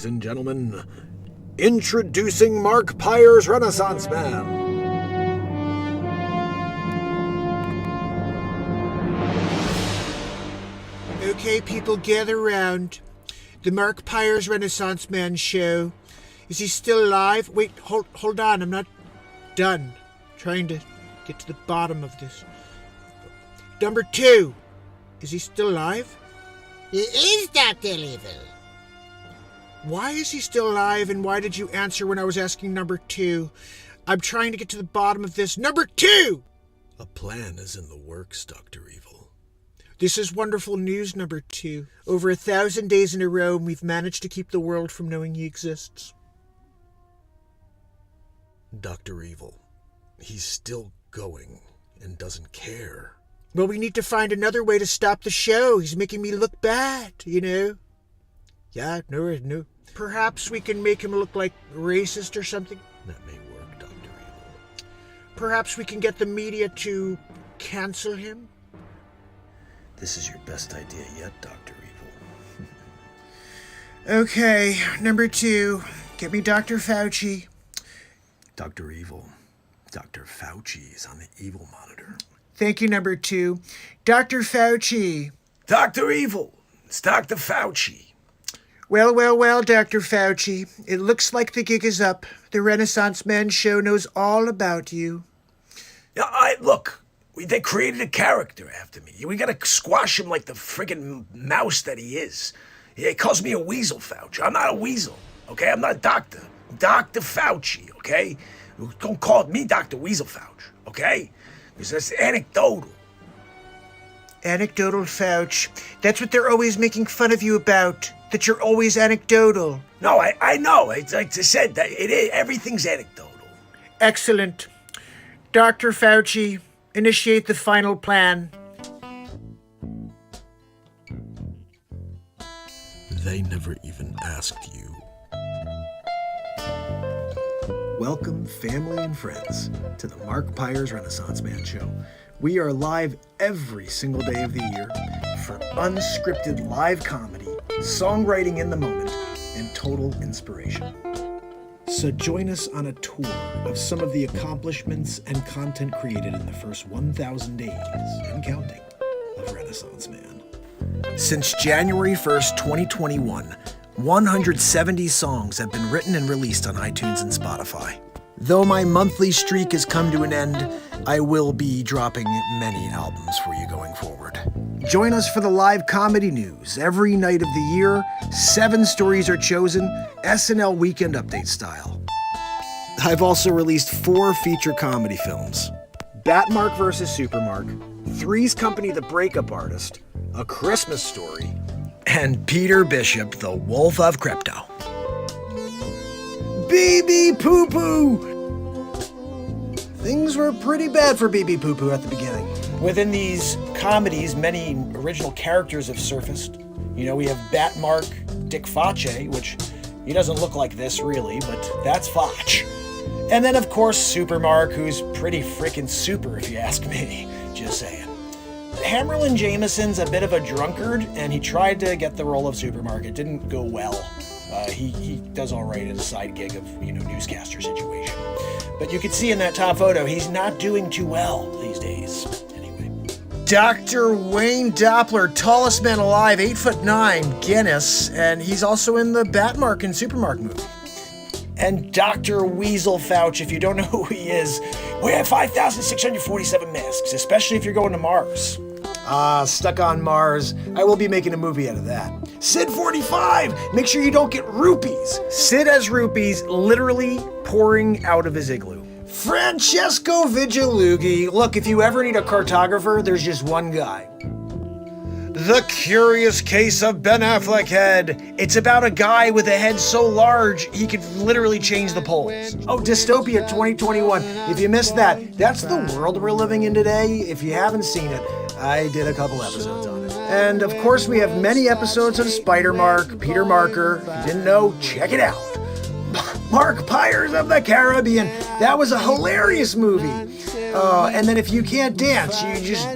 Ladies and gentlemen, introducing Mark Pyre's Renaissance Man. Okay, people, gather around. The Mark Pyre's Renaissance Man show. Is he still alive? Wait, hold on. I'm not done. Trying to get to the bottom of this. Number 2. Is he still alive? He is Dr. Evil. Why is he still alive, and why did you answer when I was asking number 2? I'm trying to get to the bottom of this. Number 2! A plan is in the works, Dr. Evil. This is wonderful news, number 2. Over 1,000 days in a row, we've managed to keep the world from knowing he exists. Dr. Evil, he's still going and doesn't care. Well, we need to find another way to stop the show. He's making me look bad, you know? Yeah, no. Perhaps we can make him look like racist or something? That may work, Dr. Evil. Perhaps we can get the media to cancel him? This is your best idea yet, Dr. Evil. Okay, number 2. Get me Dr. Fauci. Dr. Evil. Dr. Fauci is on the evil monitor. Thank you, number 2. Dr. Fauci. Dr. Evil. It's Dr. Fauci. Well, Dr. Fauci. It looks like the gig is up. The Renaissance Man show knows all about you. Yeah, look, they created a character after me. We gotta squash him like the friggin' mouse that he is. He calls me a weasel, Fauci. I'm not a weasel, okay? I'm not a doctor. I'm Dr. Fauci, okay? Don't call me Dr. Weasel Fauci, okay? Because that's anecdotal. Anecdotal Fauci. That's what they're always making fun of you about. That you're always anecdotal. No, I know. Like I said, everything's anecdotal. Excellent. Dr. Fauci, initiate the final plan. They never even asked you. Welcome, family and friends, to the Mark Pyre's Renaissance Man Show. We are live every single day of the year for unscripted live comedy, songwriting in the moment, and total inspiration. So join us on a tour of some of the accomplishments and content created in the first 1,000 days, and counting, of Renaissance Man. Since January 1st, 2021, 170 songs have been written and released on iTunes and Spotify. Though my monthly streak has come to an end, I will be dropping many albums for you going forward. Join us for the live comedy news. Every night of the year, 7 stories are chosen, SNL Weekend update style. I've also released 4 feature comedy films. Batmark vs. Supermark, Three's Company the Breakup Artist, A Christmas Story, and Peter Bishop, the Wolf of Crypto. BB Poo Poo! Things were pretty bad for BB Poo Poo at the beginning. Within these comedies, many original characters have surfaced. You know, we have Batmark Dick Facce, which he doesn't look like this really, but that's Foch. And then, of course, Supermark, who's pretty freaking super if you ask me. Just saying. Hammerlin Jameson's a bit of a drunkard, and he tried to get the role of Supermark. It didn't go well. He does all right in a side gig of, newscaster situation. But you can see in that top photo, he's not doing too well these days. Anyway. Dr. Wayne Doppler, tallest man alive, 8'9", Guinness, and he's also in the Batmark and Supermark movie. And Dr. Weasel Fauci, if you don't know who he is, we have 5,647 masks, especially if you're going to Mars. Stuck on Mars. I will be making a movie out of that. Sid 45, make sure you don't get rupees. Sid has rupees literally pouring out of his igloo. Francesco Vigilughi. Look, if you ever need a cartographer, there's just one guy. The Curious Case of Ben Affleck Head. It's about a guy with a head so large he could literally change the poles. Oh, Dystopia 2021. If you missed that, that's the world we're living in today. If you haven't seen it, I did a couple episodes on it. And of course, we have many episodes of Spider-Mark, Peter Marker. If you didn't know, check it out. Mark Pirates of the Caribbean. That was a hilarious movie. And then if you can't dance, you just,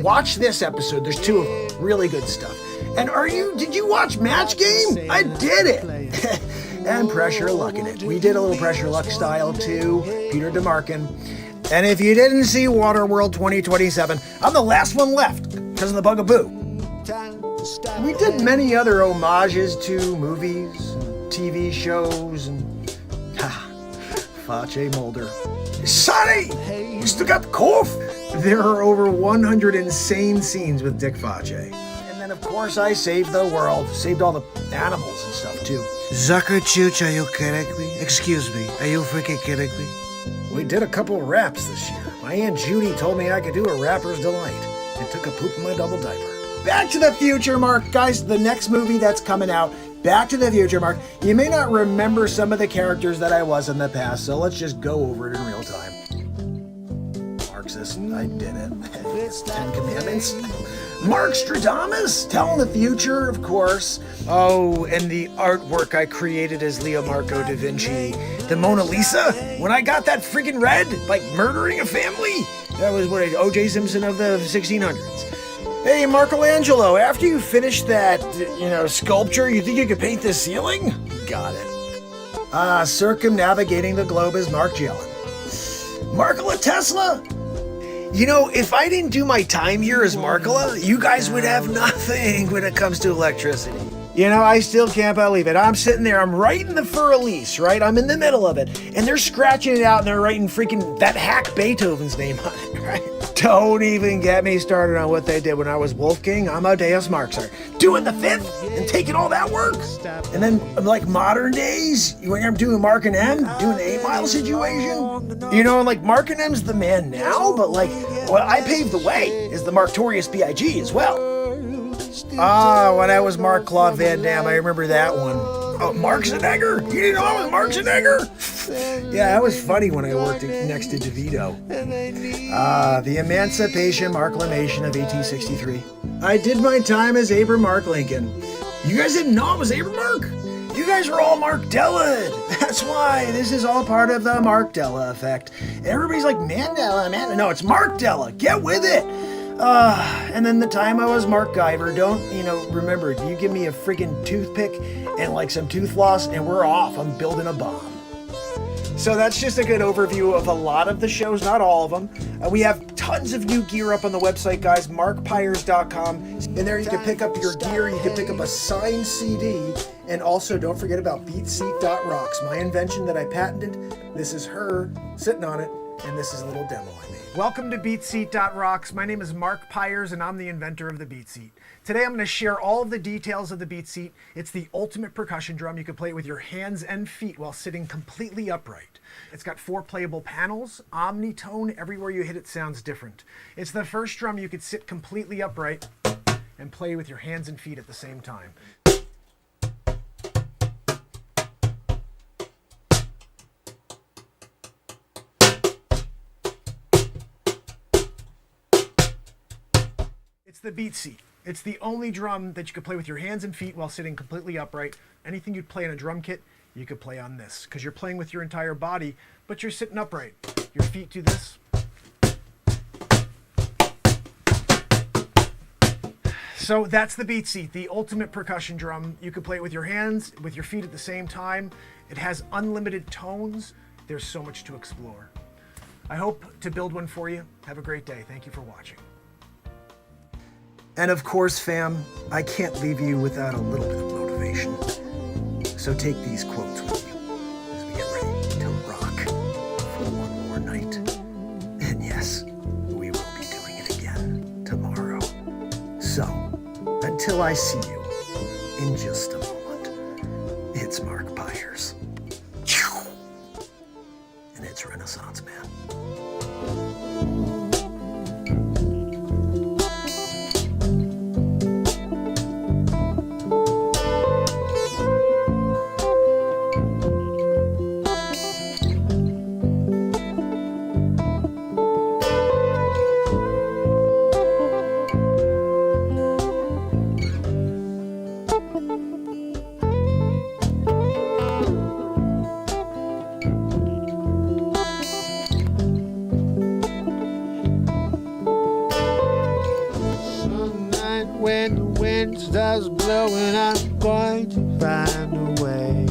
watch this episode. There's 2 of them. Really good stuff. And did you watch Match Game? I did it. and Pressure Luck in it. We did a little Pressure Luck style too, Peter DeMarkin. And if you didn't see Waterworld 2027, I'm the last one left because of the bugaboo. We did many other homages to movies, and TV shows, and Fache Mulder. Sonny, you still got the cough? There are over 100 insane scenes with Dick Fache. And then, of course, I saved the world. Saved all the animals and stuff, too. Zucker Chooch, are you kidding me? Excuse me, are you freaking kidding me? We did a couple raps this year. My Aunt Judy told me I could do a rapper's delight and took a poop in my double diaper. Back to the Future, Mark. Guys, the next movie that's coming out, Back to the Future, Mark. You may not remember some of the characters that I was in the past, so let's just go over it in real time. Marxist, I did it. It's 10 Commandments. Markstradamus, telling the future, of course. Oh, and the artwork I created as Leo Marco da Vinci. The Mona Lisa, when I got that freaking red, like murdering a family. That was what O.J. Simpson of the 1600s. Hey, Michelangelo, after you finish that, sculpture, you think you could paint the ceiling? Got it. Circumnavigating the globe is Mark Jellin. Markola Tesla? If I didn't do my time here as Markola, you guys would have nothing when it comes to electricity. I still can't believe it. I'm sitting there, I'm writing the Fur Elise, right? I'm in the middle of it, and they're scratching it out, and they're writing freaking that hack Beethoven's name on it, right? Don't even get me started on what they did when I was Wolfgang Amadeus Mozart. Doing the fifth and taking all that work. And then, like modern days, when I'm doing Mark and M, doing the 8 Mile situation. And Mark and M's the man now, but what I paved the way is the Marktorious B.I.G. as well. When I was Mark Claude Van Damme, I remember that one. Oh, Mark Schwarzenegger? You didn't know I was Mark Schwarzenegger? Yeah, that was funny when I worked next to DeVito. The Emancipation Marklamation of 1863. I did my time as Abraham Mark Lincoln. You guys didn't know I was Abraham Mark? You guys are all Mark Della. That's why this is all part of the Mark Della effect. Everybody's like, Mandela, man. No, it's Mark Della. Get with it. And then the time I was Mark Guyver, remember, you give me a friggin' toothpick and some tooth floss and we're off. I'm building a bomb. So that's just a good overview of a lot of the shows, not all of them. We have tons of new gear up on the website, guys, markpires.com. And there you can pick up your gear, you can pick up a signed CD, and also don't forget about beatseat.rocks, my invention that I patented. This is her sitting on it, and this is a little demo I made. Welcome to beatseat.rocks. My name is Mark Pires, and I'm the inventor of the Beat Seat. Today I'm going to share all of the details of the Beat Seat. It's the ultimate percussion drum. You can play it with your hands and feet while sitting completely upright. It's got 4 playable panels, omnitone, everywhere you hit it sounds different. It's the first drum you could sit completely upright and play with your hands and feet at the same time. It's the Beat Seat. It's the only drum that you can play with your hands and feet while sitting completely upright. Anything you'd play in a drum kit, you could play on this, because you're playing with your entire body, but you're sitting upright. Your feet do this. So that's the Beat Seat, the ultimate percussion drum. You can play it with your hands, with your feet at the same time. It has unlimited tones. There's so much to explore. I hope to build one for you. Have a great day. Thank you for watching. And of course, fam, I can't leave you without a little bit of motivation. So take these quotes with you as we get ready to rock for one more night. And yes, we will be doing it again tomorrow. So, until I see you in just a moment, it's Mark Pires. And it's Renaissance Man. When the wind starts blowing, I'm going to find a way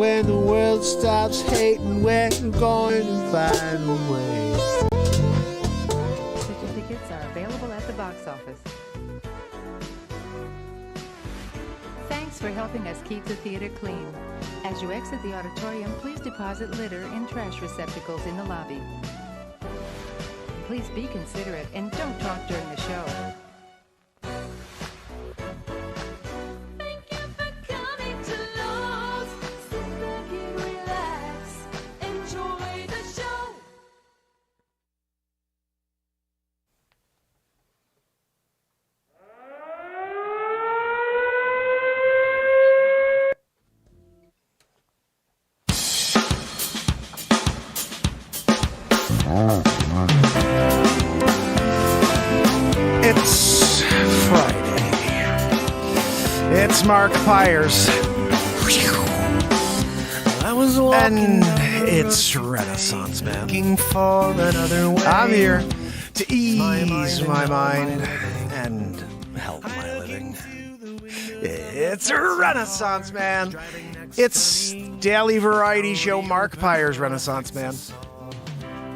when the world stops hating, we're going to find a way. Ticket tickets are available at the box office. Thanks for helping us keep the theater clean. As you exit the auditorium, please deposit litter in trash receptacles in the lobby. Please be considerate and don't talk during the show. Thank you for coming to Lowe's. Sit back and relax. Enjoy the show. It's Friday. It's Mark Pyres. And it's Renaissance Man. I'm here to ease my mind and help my living. It's a Renaissance Man. It's daily variety show Mark Pyres Renaissance Man.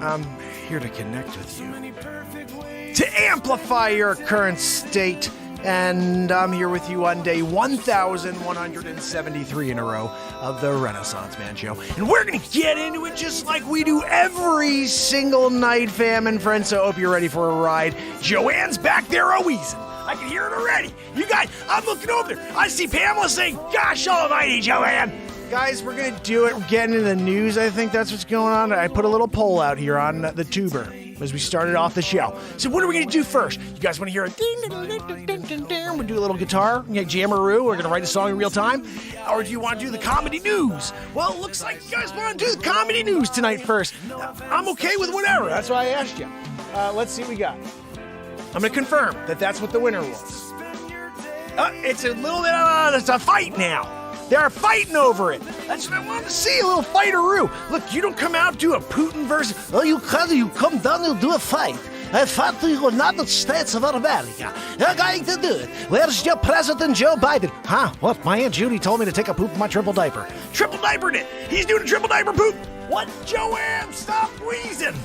I'm here to connect with you, to amplify your current state, and I'm here with you on day 1,173 in a row of the Renaissance Man Show. And we're going to get into it just like we do every single night, fam and friends, so I hope you're ready for a ride. Joanne's back there a-wheezing. I can hear it already. You guys, I'm looking over there. I see Pamela saying, "Gosh almighty, Joanne." Guys, we're going to do it. We're getting into the news. I think that's what's going on. I put a little poll out here on the tuber as we started off the show. So what are we going to do first? You guys want to hear a ding, ding, ding, ding, ding, ding, ding? We'll do a little guitar, jammeroo. We're going to write a song in real time. Or do you want to do the comedy news? Well, it looks like you guys want to do the comedy news tonight first. I'm okay with whatever. That's why I asked you. Let's see what we got. I'm going to confirm that that's what the winner was. It's a little bit it's a fight now. They're fighting over it. That's what I wanted to see, a little fighteroo. Look, you don't come out to a Putin versus... Oh, you come down and do a fight. I fought the United States of America. You're going to do it. Where's your President Joe Biden? Huh? What? My Aunt Judy told me to take a poop in my triple diaper. Triple diapered it. He's doing a triple diaper poop. What? Joanne, stop wheezing.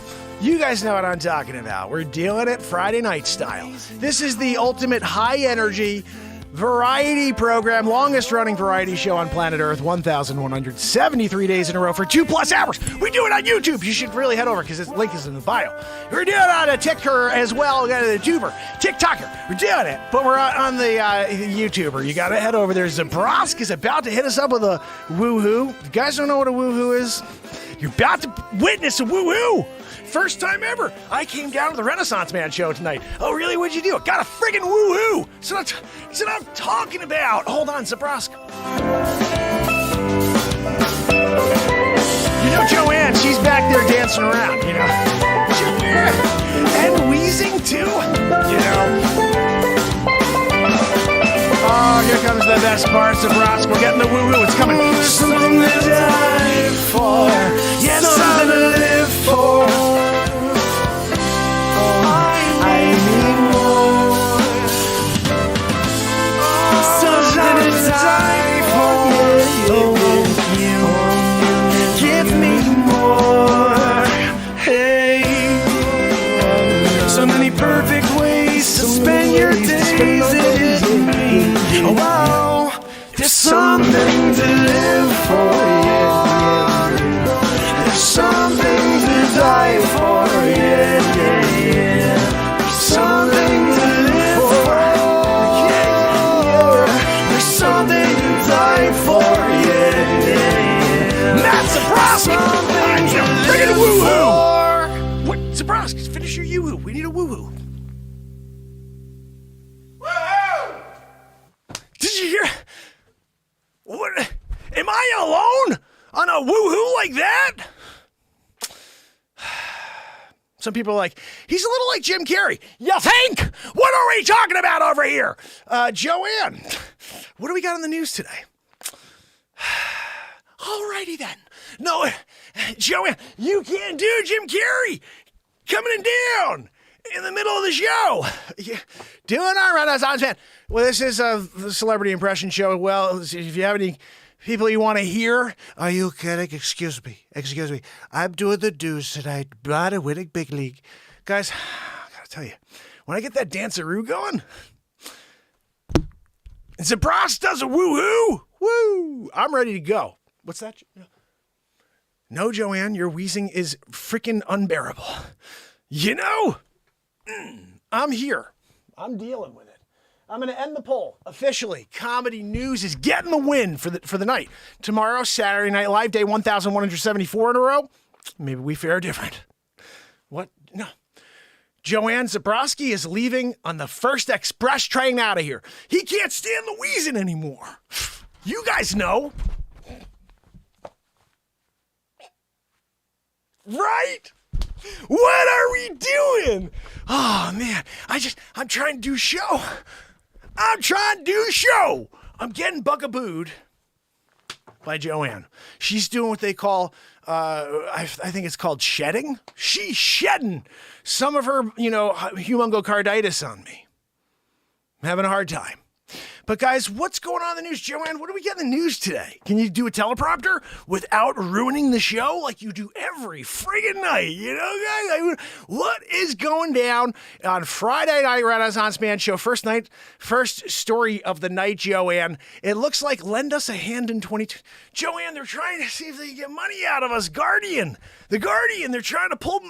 You guys know what I'm talking about. We're doing it Friday night style. This is the ultimate high-energy variety program, longest running variety show on planet Earth, 1,173 days in a row for 2+ hours. We do it on YouTube. You should really head over because the link is in the bio. We're doing it on a TikToker as well, the tuber, TikToker. We're doing it, but we're on the YouTuber. You got to head over there. Zabrosk is about to hit us up with a woohoo. You guys don't know what a woohoo is? You're about to witness a woohoo. First time ever. I came down to the Renaissance Man show tonight. Oh, really? What'd you do? Got a friggin' woohoo. That's what I'm talking about. Hold on, Zabrosk. You know Joanne, she's back there dancing around, you know. Joanne. And wheezing, too. You know. Oh, here comes the best part, Zabrosk. We're getting the woo-woo. It's coming. Something to die for. Yes, something to live for. I need more. Something to die for. Give me more. Hey. So many perfect ways to spend your days in me. Oh, wow. There's something to live for, yeah. There's something to die for, yeah, yeah, yeah. Something to live for, yeah, yeah. There's something to die for, yeah, yeah, yeah. Matt Zabroski! I need a friggin' woo-hoo! What? Zabroski, finish your yoo-hoo. We need a woo-hoo. Did you hear? What? Am I alone on a woohoo like that? Some people are like, he's a little like Jim Carrey. You think? What are we talking about over here? Joanne, what do we got on the news today? Alrighty then. No, Joanne, you can't do Jim Carrey coming down in the middle of the show. Doing our Renaissance Man. Well, this is a celebrity impression show. Well, if you have any People you want to hear? Are you kidding? Excuse me. I'm doing the news tonight. Not a winning big league. Guys, I gotta tell you, when I get that danceroo going, and Zabras does a woo-hoo, woo, I'm ready to go. What's that? No, Joanne, your wheezing is freaking unbearable. You know, I'm here. I'm dealing with it. I'm going to end the poll. Officially, comedy news is getting the win for the night. Tomorrow, Saturday Night Live, day 1,174 in a row. Maybe we fare different. What? No. Joanne Zabrowski is leaving on the first express train out of here. He can't stand the wheezing anymore. You guys know. Right? What are we doing? Oh, man. I'm trying to do show. I'm getting bugabooed by Joanne. She's doing what they call, I think it's called shedding. She's shedding some of her, humongocarditis on me. I'm having a hard time. But guys, what's going on in the news? Joanne, what do we get in the news today? Can you do a teleprompter without ruining the show like you do every friggin' night? Guys? What is going down on Friday Night Renaissance Man Show? First story of the night, Joanne. It looks like lend us a hand in 22. Joanne, they're trying to see if they can get money out of us. The Guardian, they're trying to pull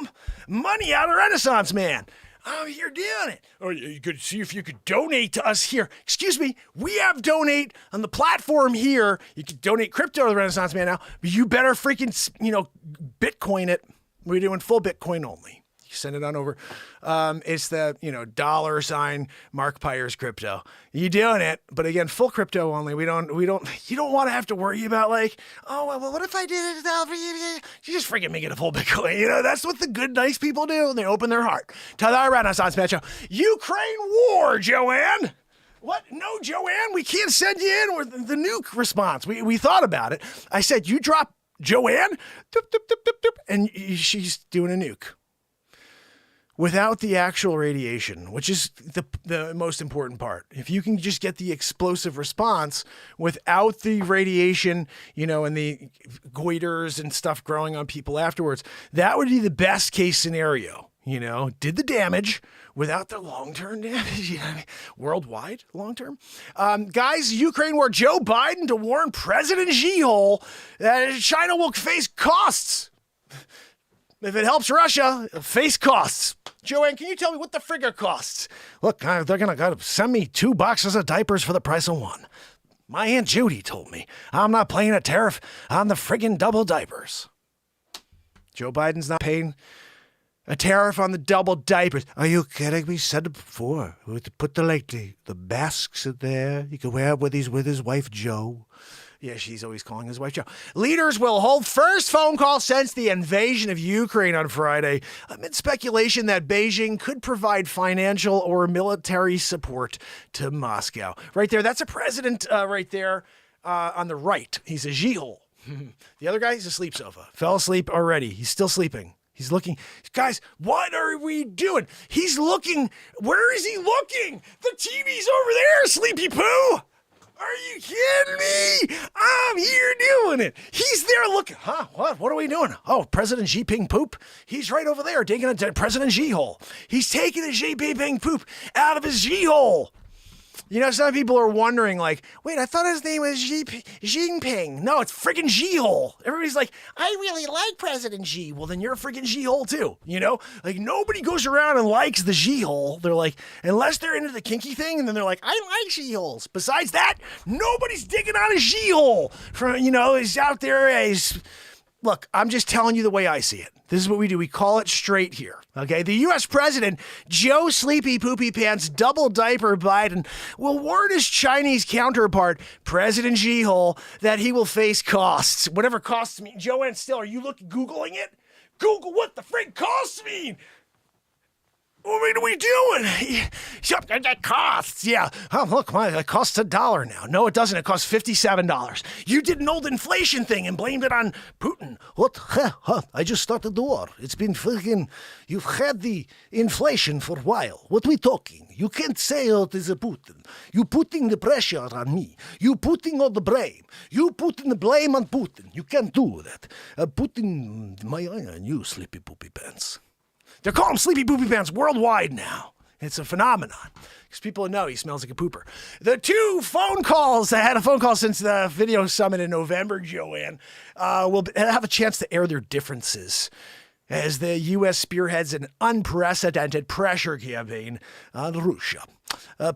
money out of Renaissance Man. I'm here doing it. Oh, you could see if you could donate to us here. Excuse me, we have donate on the platform here. You can donate crypto to the Renaissance Man now, but you better freaking, Bitcoin it. We're doing full Bitcoin only. You send it on over. It's the, $ markpirescrypto. You doing it, but again, full crypto only. You don't want to have to worry about well, what if I did it? You just freaking make it a full Bitcoin. That's what the good, nice people do. They open their heart to the Renaissance Man Show. Ukraine war, Joanne. What? No, Joanne, we can't send you in with the nuke response. We thought about it. I said, you drop Joanne, and she's doing a nuke. Without the actual radiation, which is the most important part. If you can just get the explosive response without the radiation, and the goiters and stuff growing on people afterwards, that would be the best case scenario. Did the damage without the long-term damage, worldwide long-term. Guys, Ukraine war, Joe Biden to warn President Xi that China will face costs. If it helps Russia, face costs. Joanne, can you tell me what the frig costs? Look, they're going to send me 2 boxes of diapers for the price of 1. My Aunt Judy told me I'm not paying a tariff on the friggin' double diapers. Joe Biden's not paying a tariff on the double diapers. Are you kidding me? Said it before. Put the masks in there. You can wear it with his wife, Joe. Yeah, she's always calling his wife Joe. Leaders will hold first phone call since the invasion of Ukraine on Friday, amid speculation that Beijing could provide financial or military support to Moscow. Right there, that's a president right there on the right. He's a Xi-hole. The other guy, he's a sleep sofa. Fell asleep already. He's still sleeping. He's looking. Guys, what are we doing? He's looking. Where is he looking? The TV's over there, Sleepy Poo. Are you kidding me? I'm here doing it. He's there looking. Huh? What are we doing? Oh, President Xi Jinping poop? He's right over there taking a President Xi hole. He's taking a Xi Jinping poop out of his Xi hole. Some people are wondering, wait, I thought his name was Xi Jinping. No, it's friggin' Xi-hole. Everybody's like, I really like President Xi. Well, then you're a friggin' Xi-hole too, nobody goes around and likes the Xi-hole. They're like, unless they're into the kinky thing, and then they're like, I like Xi-holes. Besides that, nobody's digging on a Xi-hole. He's out there, Look, I'm just telling you the way I see it. This is what we do. We call it straight here. Okay? The U.S. President, Joe Sleepy Poopy Pants Double Diaper Biden, will warn his Chinese counterpart, President Xi-hole, that he will face costs. Whatever costs mean. Joanne Still, are you Googling it? Google what the frig costs mean. What are we doing? Yep, that costs. Yeah. Oh, look, it costs $1 now. No, it doesn't. It costs $57. You did an old inflation thing and blamed it on Putin. What? I just started the war. It's been freaking. You've had the inflation for a while. What we talking? You can't say it is a Putin. You putting the pressure on me. You putting all the blame. You putting the blame on Putin. You can't do that. Putting my eye on you, sleepy poopy pants. They're calling him Sleepy Poopy Pants worldwide now. It's a phenomenon. Because people know he smells like a pooper. The two phone calls, I had a phone call since the video summit in November, Joanne, will have a chance to air their differences as the U.S. spearheads an unprecedented pressure campaign on Russia,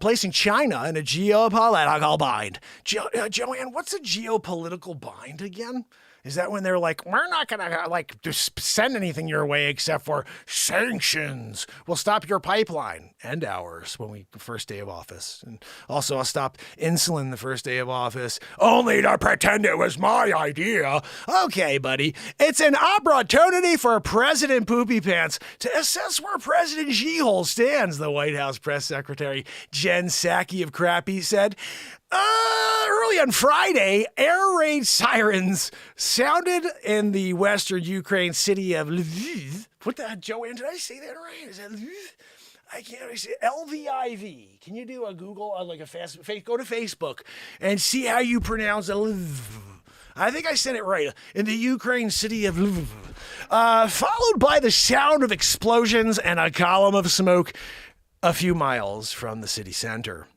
placing China in a geopolitical bind. Joanne, what's a geopolitical bind again? Is that when they're like, we're not going to just send anything your way except for sanctions? We'll stop your pipeline and ours when we first day of office. And also I'll stop insulin the first day of office, only to pretend it was my idea. Okay, buddy. It's an opportunity for President Poopy Pants to assess where President She-Hole stands, the White House press secretary Jen Psaki of Crappy said. Early on Friday, air raid sirens sounded in the western Ukraine city of Lviv. What the, Joanne, did I say that right? Is that Lviv? I can't really say Lviv. Can you do a Google, go to Facebook and see how you pronounce Lviv? I think I said it right. In the Ukraine city of Lviv. Followed by the sound of explosions and a column of smoke a few miles from the city center.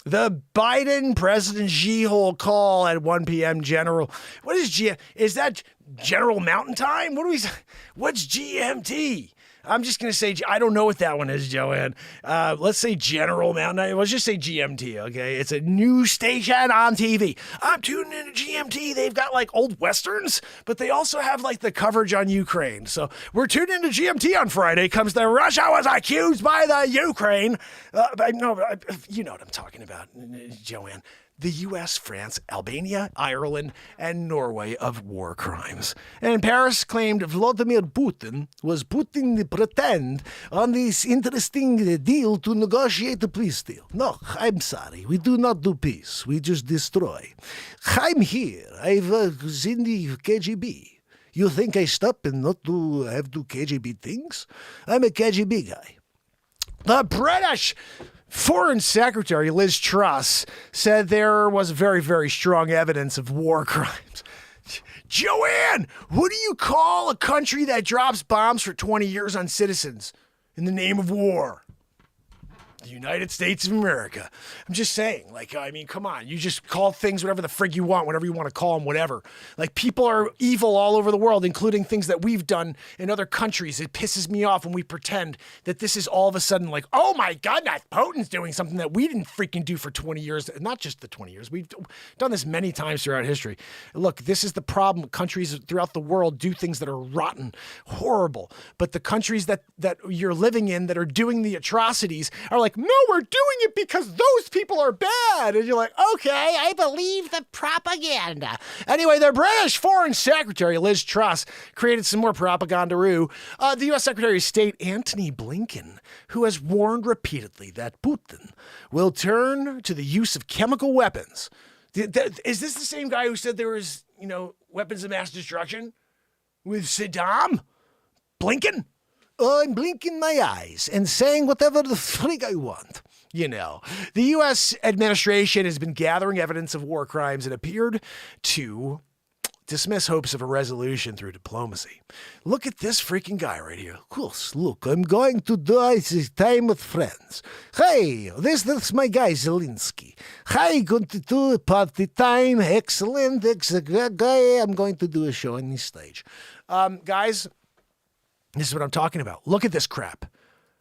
The Biden President She-Hole call at 1 p.m. General. What is is that General Mountain Time? What's GMT? I'm just going to say, I don't know what that one is, Joanne. Let's say General Mountain Time. Let's just say GMT, okay? It's a new station on TV. I'm tuning into GMT. They've got old Westerns, but they also have the coverage on Ukraine. So we're tuning into GMT on Friday. Comes the Russia was accused by the Ukraine. You know what I'm talking about, Joanne. The U.S., France, Albania, Ireland, and Norway of war crimes. And Paris claimed Vladimir Putin was putting the pretend on this interesting deal to negotiate a peace deal. No, I'm sorry. We do not do peace. We just destroy. I'm here. I was in the KGB. You think I stop and not have to KGB things? I'm a KGB guy. The British Foreign Secretary Liz Truss said there was very, very strong evidence of war crimes. Joanne, what do you call a country that drops bombs for 20 years on citizens in the name of war? The United States of America. I'm just saying, come on. You just call things whatever the frig you want, whatever you want to call them, whatever. People are evil all over the world, including things that we've done in other countries. It pisses me off when we pretend that this is all of a sudden oh my God, that Putin's doing something that we didn't freaking do for 20 years. Not just the 20 years. We've done this many times throughout history. Look, this is the problem. Countries throughout the world do things that are rotten, horrible. But the countries that you're living in that are doing the atrocities are no, we're doing it because those people are bad. And you're like, okay, I believe the propaganda. Anyway, the British Foreign Secretary, Liz Truss, created some more propaganda-roo. The U.S. Secretary of State, Antony Blinken, who has warned repeatedly that Putin will turn to the use of chemical weapons. Is this the same guy who said there was, weapons of mass destruction with Saddam? Blinken? I'm blinking my eyes and saying whatever the frig I want. The U.S. administration has been gathering evidence of war crimes and appeared to dismiss hopes of a resolution through diplomacy. Look at this freaking guy right here. Cool. Look, I'm going to die this time with friends. Hey, that's my guy Zelensky. Hi, going to do a party time. Excellent. Guy, I'm going to do a show on this stage. Guys, this is what I'm talking about. Look at this crap.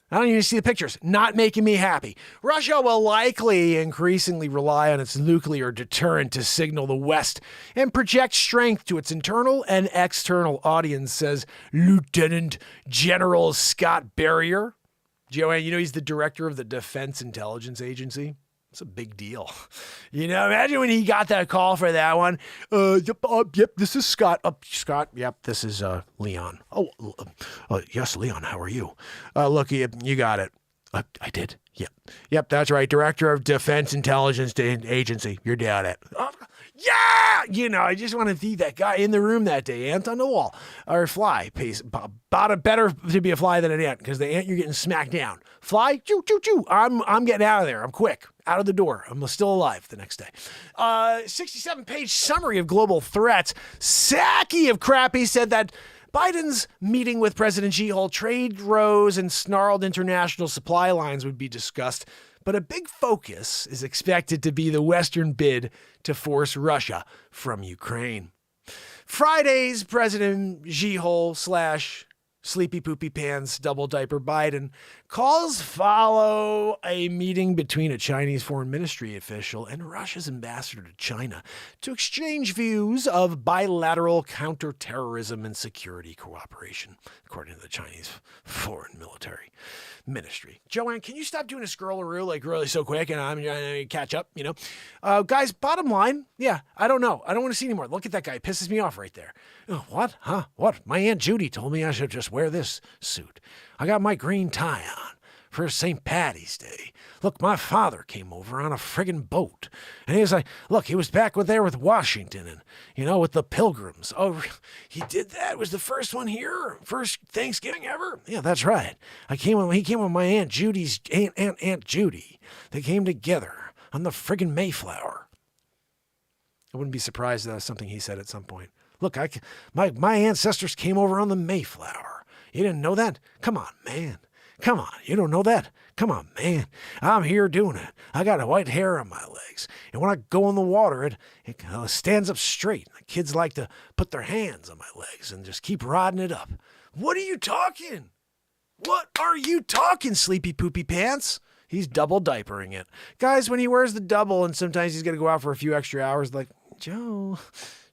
I don't even see the pictures. Not making me happy. Russia will likely increasingly rely on its nuclear deterrent to signal the West and project strength to its internal and external audience, says Lieutenant General Scott Barrier. Joanne, he's the director of the Defense Intelligence Agency. It's a big deal. You know, imagine when he got that call for that one. Yep, this is Scott. Scott, yep, this is Leon. Yes, Leon, how are you? Look, you got it. I did. Yep, that's right. Director of Defense Intelligence Agency. You're down it. Yeah! You know, I just want to be that guy in the room that day, ant on the wall. Or fly. Better to be a fly than an ant, because the ant, you're getting smacked down. Fly, choo, choo, choo. I'm getting out of there. I'm quick. Out of the door. I'm still alive the next day. 67-page summary of global threats. Sacky of crap. He said that Biden's meeting with President Xi hold trade rows and snarled international supply lines would be discussed, but a big focus is expected to be the Western bid to force Russia from Ukraine. Friday's President Xi-hole / Sleepy Poopy Pants Double Diaper Biden calls follow a meeting between a Chinese foreign ministry official and Russia's ambassador to China to exchange views of bilateral counterterrorism and security cooperation, according to the Chinese foreign military ministry. Joanne, can you stop doing a scrollaroo like really so quick and I'm trying to catch up, you know? Guys, bottom line, yeah, I don't know. I don't want to see anymore. Look at that guy. It pisses me off right there. Oh, what? Huh? What? My Aunt Judy told me I should just wear this suit. I got my green tie on for St. Patty's Day. Look, my father came over on a friggin' boat. And he was like, look, he was back there with Washington and, you know, with the Pilgrims. Oh, he did that? Was the first one here? First Thanksgiving ever? Yeah, that's right. He came with my Aunt Judy's, Aunt Judy. They came together on the friggin' Mayflower. I wouldn't be surprised if that was something he said at some point. Look, my ancestors came over on the Mayflower. You didn't know that? Come on, man. Come on, you don't know that? Come on, man. I'm here doing it. I got white hair on my legs. And when I go in the water, it stands up straight. The kids like to put their hands on my legs and just keep rodding it up. What are you talking? What are you talking, Sleepy Poopy Pants? He's double diapering it. Guys, when he wears the double and sometimes he's going to go out for a few extra hours, like, Joe,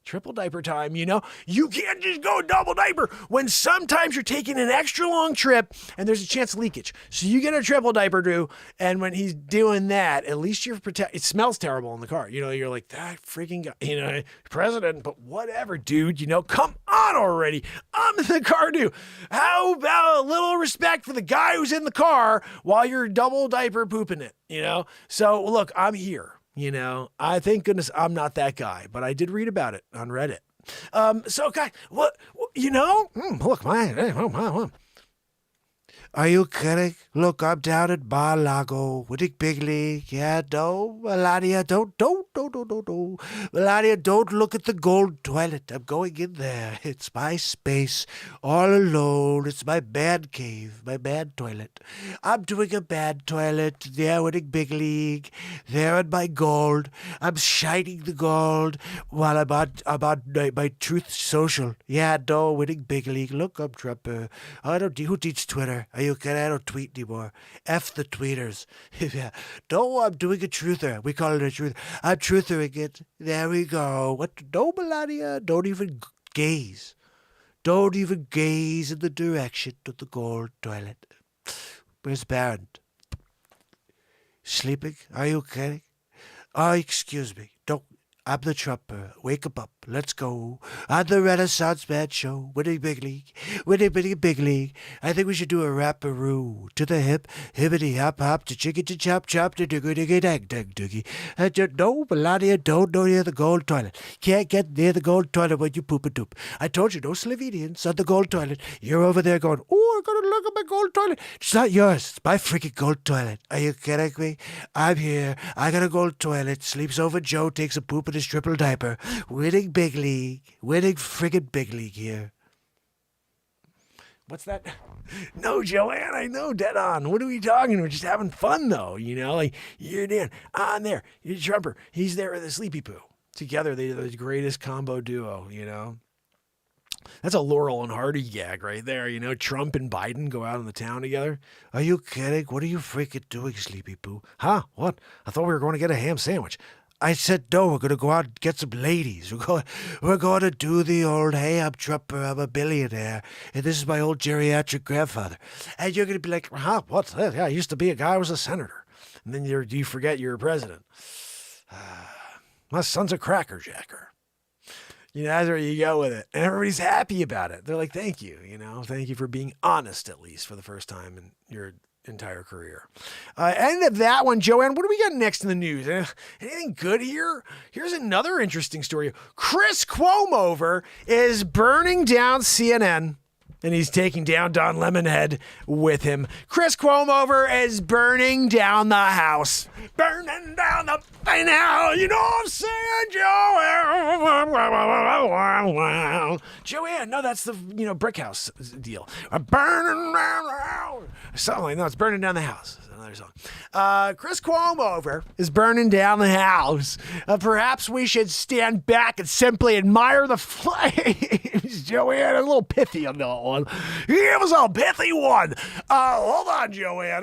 triple diaper time, you know? You can't just go double diaper when sometimes you're taking an extra long trip and there's a chance of leakage. So you get a triple diaper, Drew, and when he's doing that, at least you're protected. It smells terrible in the car. You know, you're like, that freaking guy, you know, president, but whatever, dude, you know, come on already. I'm in the car, too. How about a little respect for the guy who's in the car while you're double diaper pooping it, you know? So, look, I'm here. You know, I thank goodness I'm not that guy, but I did read about it on Reddit. So, guys, what you know? Look, Are you kidding? Look, I'm down at Bar Lago, winning big league. Yeah, no, Melania, don't. Melania, don't look at the gold toilet. I'm going in there. It's my space, all alone. It's my man cave, my man toilet. I'm doing a man toilet. There, winning big league. There in my gold. I'm shining the gold while I'm on my Truth Social. Yeah, no, winning big league. Look, I'm Trumper. Who teaches Twitter? Are you kidding? I don't tweet anymore. F the tweeters. Yeah. No, I'm doing a truther. We call it a truther. I'm truthering it. There we go. What? No, Melania. Don't even gaze. Don't even gaze in the direction of the gold toilet. Where's Baron? Sleeping? Are you kidding? Oh, excuse me. Don't. I'm the Trumper. Wake up. Let's go. On the Renaissance Man Show. Winning big league. Winning big league. I think we should do a rapperoo. To the hip. Hippity hop hop. To chicken to chop chop. To diggy diggy dag dag diggy. No, Melania, don't go near the gold toilet. Can't get near the gold toilet when you poop a doop. I told you, no Slovenians on the gold toilet. You're over there going, oh, I gotta look at my gold toilet. It's not yours. It's my freaking gold toilet. Are you kidding me? I'm here. I got a gold toilet. Sleeps over Joe. Takes a poop in his triple diaper. Winning big league. Winning friggin' big league here. What's that? No, Joanne, I know, dead on. What are we talking? We're just having fun, though, you know? Like, you're Dan, I'm there. You're Trumper. He's there with a Sleepy Poo. Together, they're the greatest combo duo, you know? That's a Laurel and Hardy gag right there, you know? Trump and Biden go out in the town together. Are you kidding? What are you freaking doing, Sleepy Poo? Huh? What? I thought we were going to get a ham sandwich. I said, no, we're going to go out and get some ladies. We're going to do the old, hey, I'm Trumper, I'm a billionaire, and this is my old geriatric grandfather. And you're going to be like, huh, what's that? Yeah, I used to be a guy who was a senator. and then you forget you're a president. My son's a crackerjacker. That's where you go with it. And everybody's happy about it. They're like, thank you, thank you for being honest, at least for the first time in your entire career. End of that one. Joanne, what do we got next in the news? Anything good here? Here's another interesting story. Chris Cuomo is burning down CNN. And he's taking down Don Lemonhead with him. Chris Cuomo is burning down the house. Burning down the thing now. You know what I'm saying, Joanne? Joanne, no, that's the, brick house deal. Burning down the house. Something like that. No, it's burning down the house. Another song. Chris Cuomo is burning down the house. Perhaps we should stand back and simply admire the flames. Joanne, a little pithy on that one. It was a pithy one. Hold on, Joanne.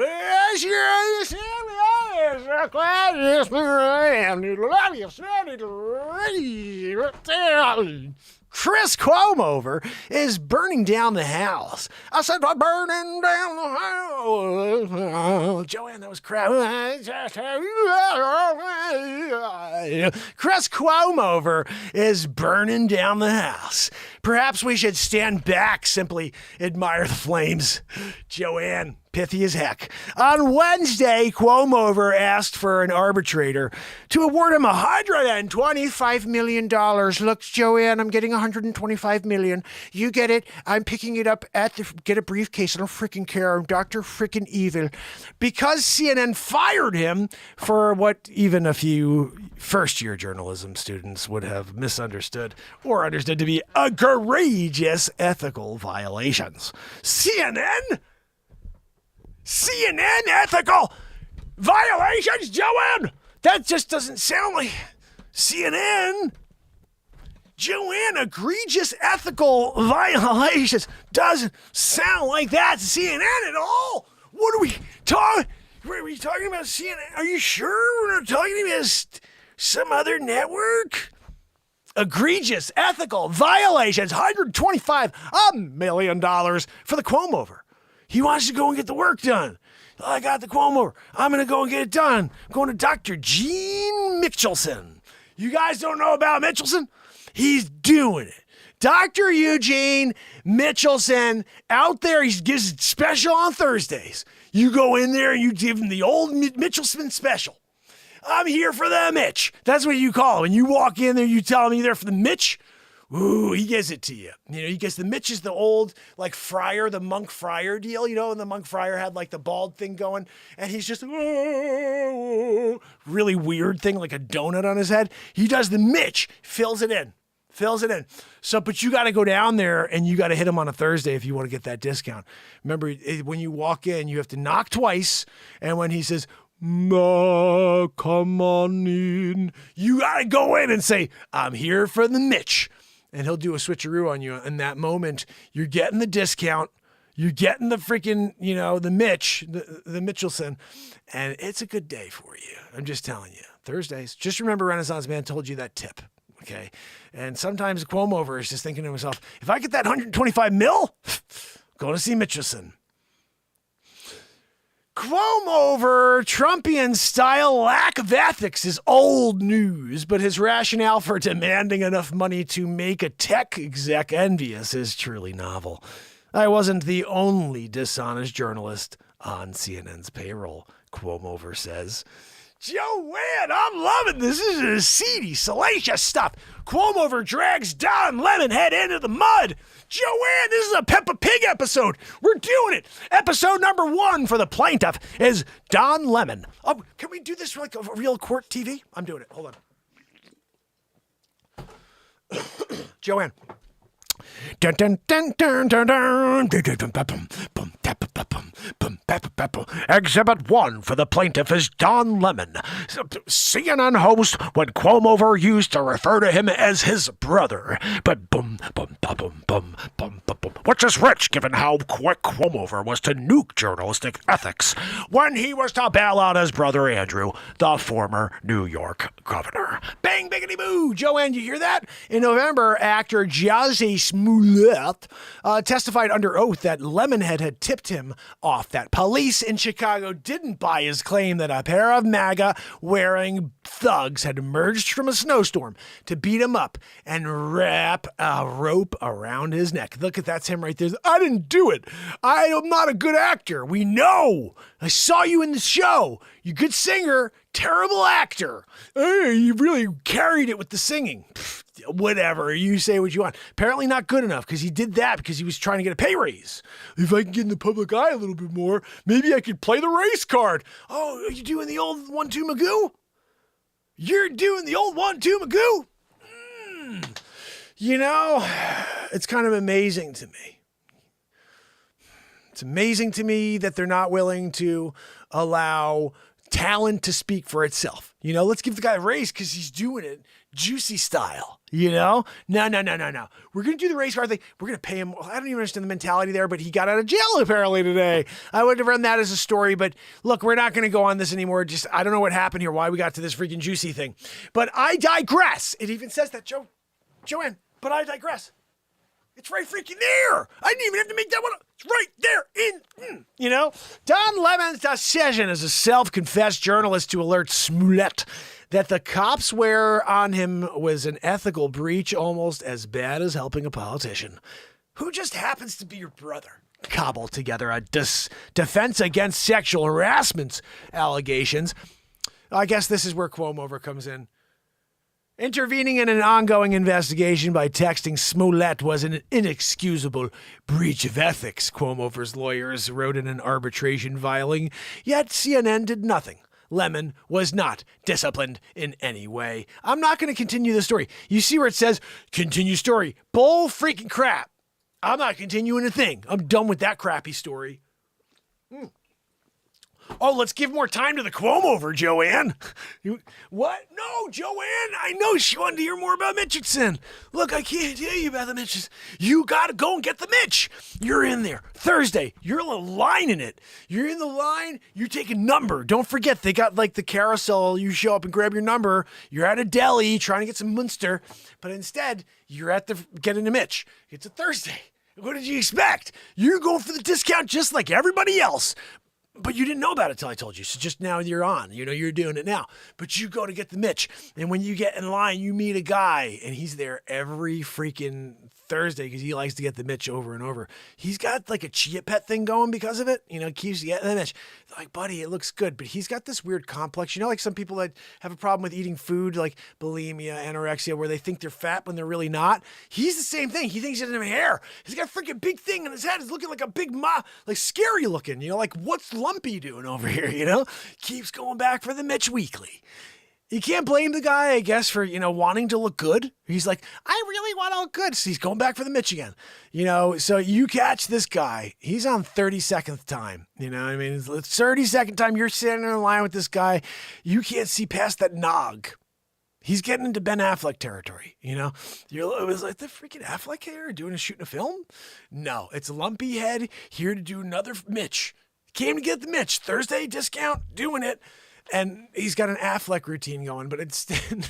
Chris Cuomo is burning down the house. I said, burning down the house. Joanne, that was crap. Chris Cuomo is burning down the house. Perhaps we should stand back, simply admire the flames. Joanne, pithy as heck. On Wednesday, Cuomo asked for an arbitrator to award him $125 million. Look, Joanne, I'm getting $125 million. You get it. I'm picking it up get a briefcase. I don't freaking care. I'm Dr. freaking Evil. Because CNN fired him for what even a few first-year journalism students would have misunderstood or understood to be egregious ethical violations. CNN ethical violations, Joanne? That just doesn't sound like CNN. Joanne, egregious ethical violations doesn't sound like that's CNN at all. What are we talking? Are we talking about CNN? Are you sure we're not talking about some other network? Egregious ethical violations, $125 million for the Cuomo. He wants to go and get the work done. I got the Cuomo. I'm going to go and get it done. I'm going to Dr. Gene Michelson. You guys don't know about Michelson? He's doing it. Dr. Eugene Michelson out there. He gives special on Thursdays. You go in there and you give him the old Michelson special. I'm here for the Mitch. That's what you call him. When you walk in there, you tell him you're there for the Mitch. Ooh, he gives it to you. He gets the Mitch is the old, like, friar, the monk friar deal, and the monk friar had, like, the bald thing going, and he's just, really weird thing, like a donut on his head. He does the Mitch, fills it in. So, but you got to go down there, and you got to hit him on a Thursday if you want to get that discount. Remember, when you walk in, you have to knock twice, and when he says, "Ma, come on in," you got to go in and say, "I'm here for the Mitch." And he'll do a switcheroo on you. In that moment, you're getting the discount. You're getting the freaking, the Mitch, the Michelson. And it's a good day for you. I'm just telling you. Thursdays. Just remember Renaissance Man told you that tip. Okay? And sometimes Cuomo is just thinking to himself, if I get that 125 mil, going to see Michelson. Cuomo Trumpian style lack of ethics is old news, but his rationale for demanding enough money to make a tech exec envious is truly novel. I wasn't the only dishonest journalist on CNN's payroll, Cuomo says. Joanne, I'm loving this. This is seedy, salacious stuff. Cuomo drags Don Lemonhead into the mud. Joanne, this is a Peppa Pig episode. We're doing it. Episode number 1 for the plaintiff is Don Lemon. Oh, can we do this like a real court TV? I'm doing it. Hold on. Joanne. Dun, dun, dun, dun, dun, dun. Exhibit 1 for the plaintiff is Don Lemon. CNN host when Cuomo used to refer to him as his brother. But which is rich given how quick Quomover was to nuke journalistic ethics when he was to bail out his brother Andrew, the former New York governor. Bang, biggity boo! Joanne, you hear that? In November, actor Jussie Smollett testified under oath that Lemonhead had tipped him off that police in Chicago didn't buy his claim that a pair of MAGA-wearing thugs had emerged from a snowstorm to beat him up and wrap a rope around his neck. Look at that's him right there. I didn't do it. I am not a good actor. We know. I saw you in the show. You good singer, terrible actor. Hey, you really carried it with the singing. Pfft, whatever. You say what you want. Apparently not good enough because he did that because he was trying to get a pay raise. If I can get in the public eye a little bit more, maybe I could play the race card. Oh, are you doing the old 1-2 Magoo? You're doing the old 1-2 Magoo? You know, it's kind of amazing to me. It's amazing to me that they're not willing to allow talent to speak for itself. You know, let's give the guy a raise because he's doing it juicy style. You know? No. We're going to do the race card thing. We're going to pay him. I don't even understand the mentality there, but he got out of jail apparently today. I would have run that as a story, but look, we're not going to go on this anymore. Just, I don't know what happened here, why we got to this freaking juicy thing. But I digress. It even says that, Joanne, but I digress. It's right freaking there. I didn't even have to make that one up. It's right there you know? Don Lemon's decision as a self-confessed journalist to alert Smollett that the cops wear on him was an ethical breach almost as bad as helping a politician who just happens to be your brother. Cobble together a defense against sexual harassment allegations. I guess this is where Quomover comes in. Intervening in an ongoing investigation by texting Smollett was an inexcusable breach of ethics, Quomover's lawyers wrote in an arbitration filing, yet CNN did nothing. Lemon was not disciplined in any way. I'm not going to continue the story. You see where it says, continue story. Bull freaking crap. I'm not continuing a thing. I'm done with that crappy story. Oh, let's give more time to the Quomover, Joanne. What? No, Joanne. I know she wanted to hear more about Mitchison. Look, I can't tell you about the Mitches. You got to go and get the Mitch. You're in there. Thursday, you're lining it. You're in the line. You take a number. Don't forget, they got like the carousel. You show up and grab your number. You're at a deli trying to get some Munster. But instead, you're at getting a Mitch. It's a Thursday. What did you expect? You're going for the discount just like everybody else. But you didn't know about it till I told you. So just now you're on. You know, you're doing it now. But you go to get the Mitch. And when you get in line, you meet a guy. And he's there every freaking Thursday because he likes to get the Mitch over and over. He's got like a Chia Pet thing going because of it. You know, keeps getting the Mitch. Like, buddy, it looks good. But he's got this weird complex. You know, like some people that have a problem with eating food, like bulimia, anorexia, where they think they're fat when they're really not. He's the same thing. He thinks he doesn't have hair. He's got a freaking big thing on his head. He's looking like a big like scary looking. You know, like what's Lumpy doing over here? You know, keeps going back for the Mitch weekly. You can't blame the guy, I guess, for, you know, wanting to look good. He's like, I really want to look good. So he's going back for the Mitch again. You know, so you catch this guy. He's on 32nd time. You know what I mean? It's 32nd time you're sitting in line with this guy. You can't see past that nog. He's getting into Ben Affleck territory, you know? It was like the freaking Affleck here shooting a film? No, it's Lumpy Head here to do another Mitch. Came to get the Mitch. Thursday discount, doing it. And he's got an Affleck routine going, but instead,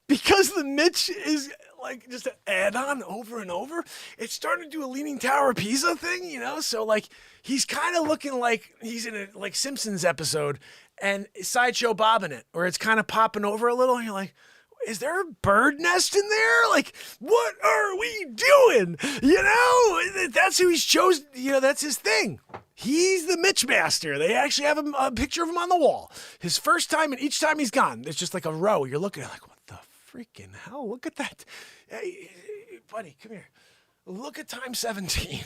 because the Mitch is like just an add-on over and over, it's starting to do a Leaning Tower of Pisa thing, you know? So like, he's kind of looking like he's in a like Simpsons episode and Sideshow Bob in it, or it's kind of popping over a little, and you're like, is there a bird nest in there? Like, what are we doing? You know, that's who he's chosen. You know, that's his thing. He's the Mitch Master. They actually have a picture of him on the wall. His first time, and each time he's gone, there's just like a row. You're looking at like, what the freaking hell? Look at that. Hey, buddy, come here. Look at time 17.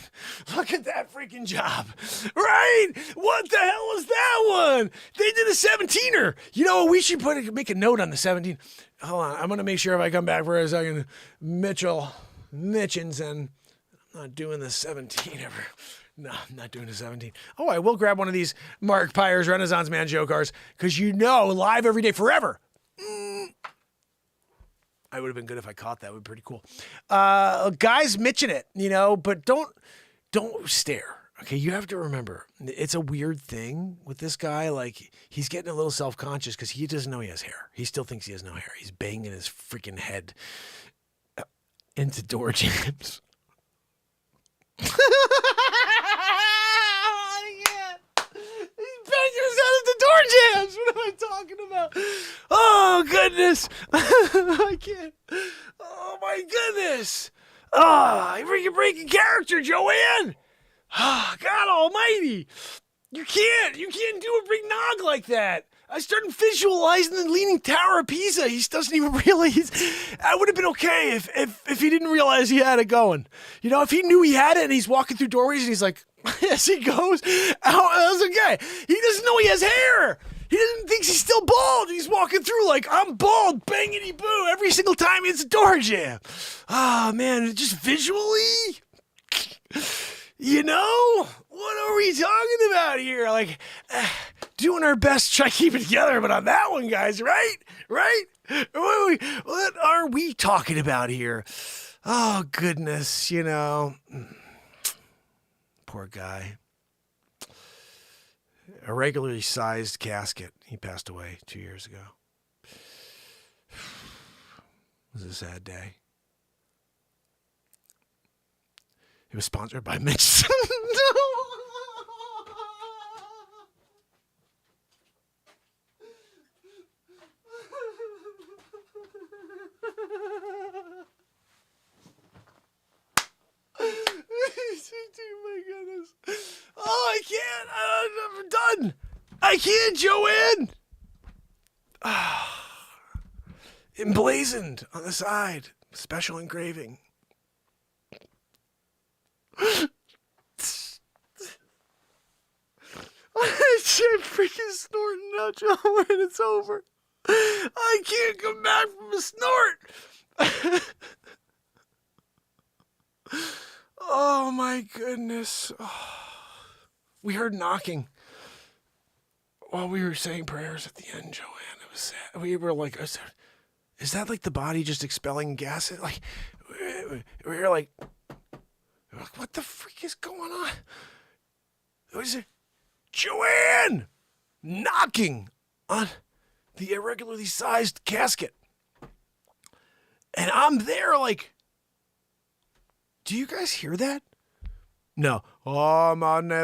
Look at that freaking job. Right? What the hell was that one? They did a 17er. You know, we should make a note on the 17. Hold on. I'm going to make sure if I come back for a second. Mitchins, and I'm not doing the 17 ever. No, I'm not doing the 17. Oh, I will grab one of these Mark Pyres Renaissance Man show cars because you know, live every day forever. I would have been good if I caught that. It would be pretty cool. Guys mitching it, but don't stare. Okay, you have to remember, it's a weird thing with this guy. Like, he's getting a little self-conscious because he doesn't know he has hair. He still thinks he has no hair. He's banging his freaking head into door jams. He's banging his head into door jams. What am I talking about? Oh, goodness. I can't. Oh, my goodness. Oh, you're breaking character, Joanne. Oh, God almighty. You can't do a big nog like that. I started visualizing the Leaning Tower of Pisa. He doesn't even realize. I would have been okay if he didn't realize he had it going. If he knew he had it and he's walking through doorways and he's like, as he goes, that's okay. He doesn't know he has hair. He doesn't think he's still bald. He's walking through like, I'm bald, bangity boo, every single time it's a door jam. Oh, man, just visually, what are we talking about here? Like, doing our best to try to keep it together, but on that one, guys, right? What are we talking about here? Oh, goodness, poor guy. A regularly sized casket. He passed away 2 years ago. It was a sad day. It was sponsored by Mitch. Oh my goodness. Oh, I can't. I'm done. I can't, Joanne. Emblazoned on the side. Special engraving. I'm freaking snorting now, Joanne. It's over. I can't come back from a snort. Oh my goodness. Oh. We heard knocking while we were saying prayers at the end, Joanne. It was sad. We were like, is that like the body just expelling gas? Like, we were like, what the freak is going on? Was it Joanne knocking on the irregularly sized casket? And I'm there like, do you guys hear that? No. Oh, man, and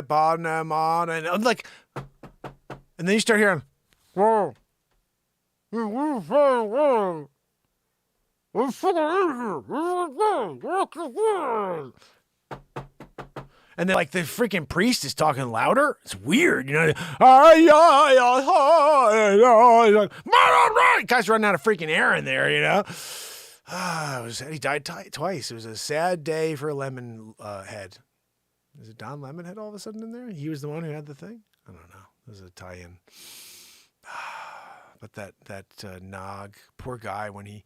I'm like, and then you start hearing, whoa. And then, like, the freaking priest is talking louder. It's weird, Guys running out of freaking air in there, he died twice. It was a sad day for Lemon Head. Is it Don Lemonhead all of a sudden in there? He was the one who had the thing? I don't know. It was a tie-in. But that Nog, poor guy, when he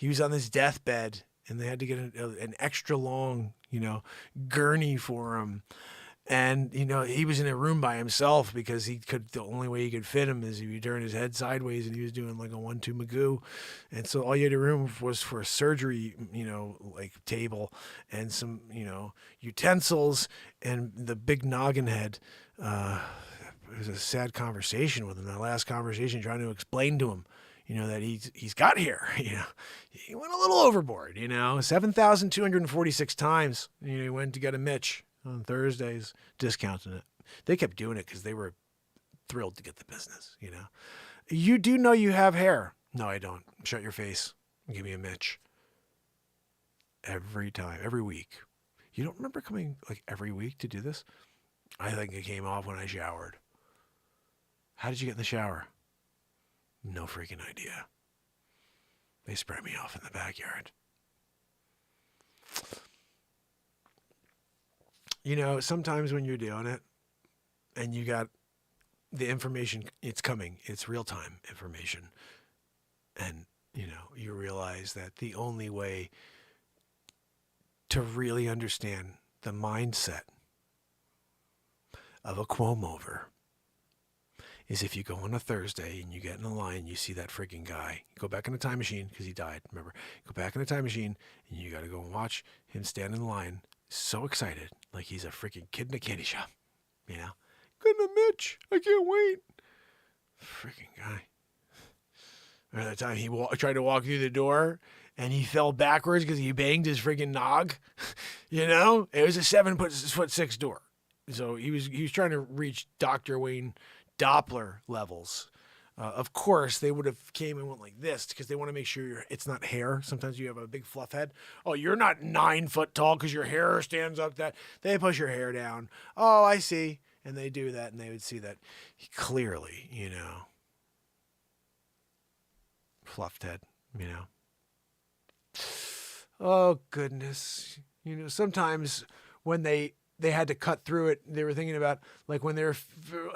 was on his deathbed and they had to get an extra long, gurney for him. And, he was in a room by himself because the only way he could fit him is if he turned his head sideways and he was doing like a 1-2 Magoo. And so all you had a room was for a surgery, like table and some, utensils and the big noggin head. It was a sad conversation with him. That last conversation, trying to explain to him, that he's got hair. He went a little overboard, 7,246 times, he went to get a Mitch on Thursdays, discounting it. They kept doing it because they were thrilled to get the business, You do know you have hair. No, I don't. Shut your face and give me a Mitch. Every time, every week. You don't remember coming like every week to do this? I think it came off when I showered. How did you get in the shower? No freaking idea. They spray me off in the backyard. Sometimes when you're doing it and you got the information, it's coming, it's real-time information. And, you realize that the only way to really understand the mindset of a Cuomover is if you go on a Thursday and you get in a line, you see that freaking guy. You go back in the time machine because he died. Remember, go back in the time machine and you got to go and watch him stand in line, so excited, like he's a freaking kid in a candy shop. You know, goodness, Mitch, I can't wait. Freaking guy. Or that time he tried to walk through the door and he fell backwards because he banged his freaking nog. You know, it was a 7'6" door. So he was trying to reach Dr. Wayne Doppler levels. Of course, they would have came and went like this because they want to make sure it's not hair. Sometimes you have a big fluff head. Oh, you're not 9 foot tall because your hair stands up that. They push your hair down. Oh, I see. And they do that, and they would see that clearly, you know. Fluffed head, you know. Oh, goodness. You know, sometimes when they had to cut through it, they were thinking about, like, when they're,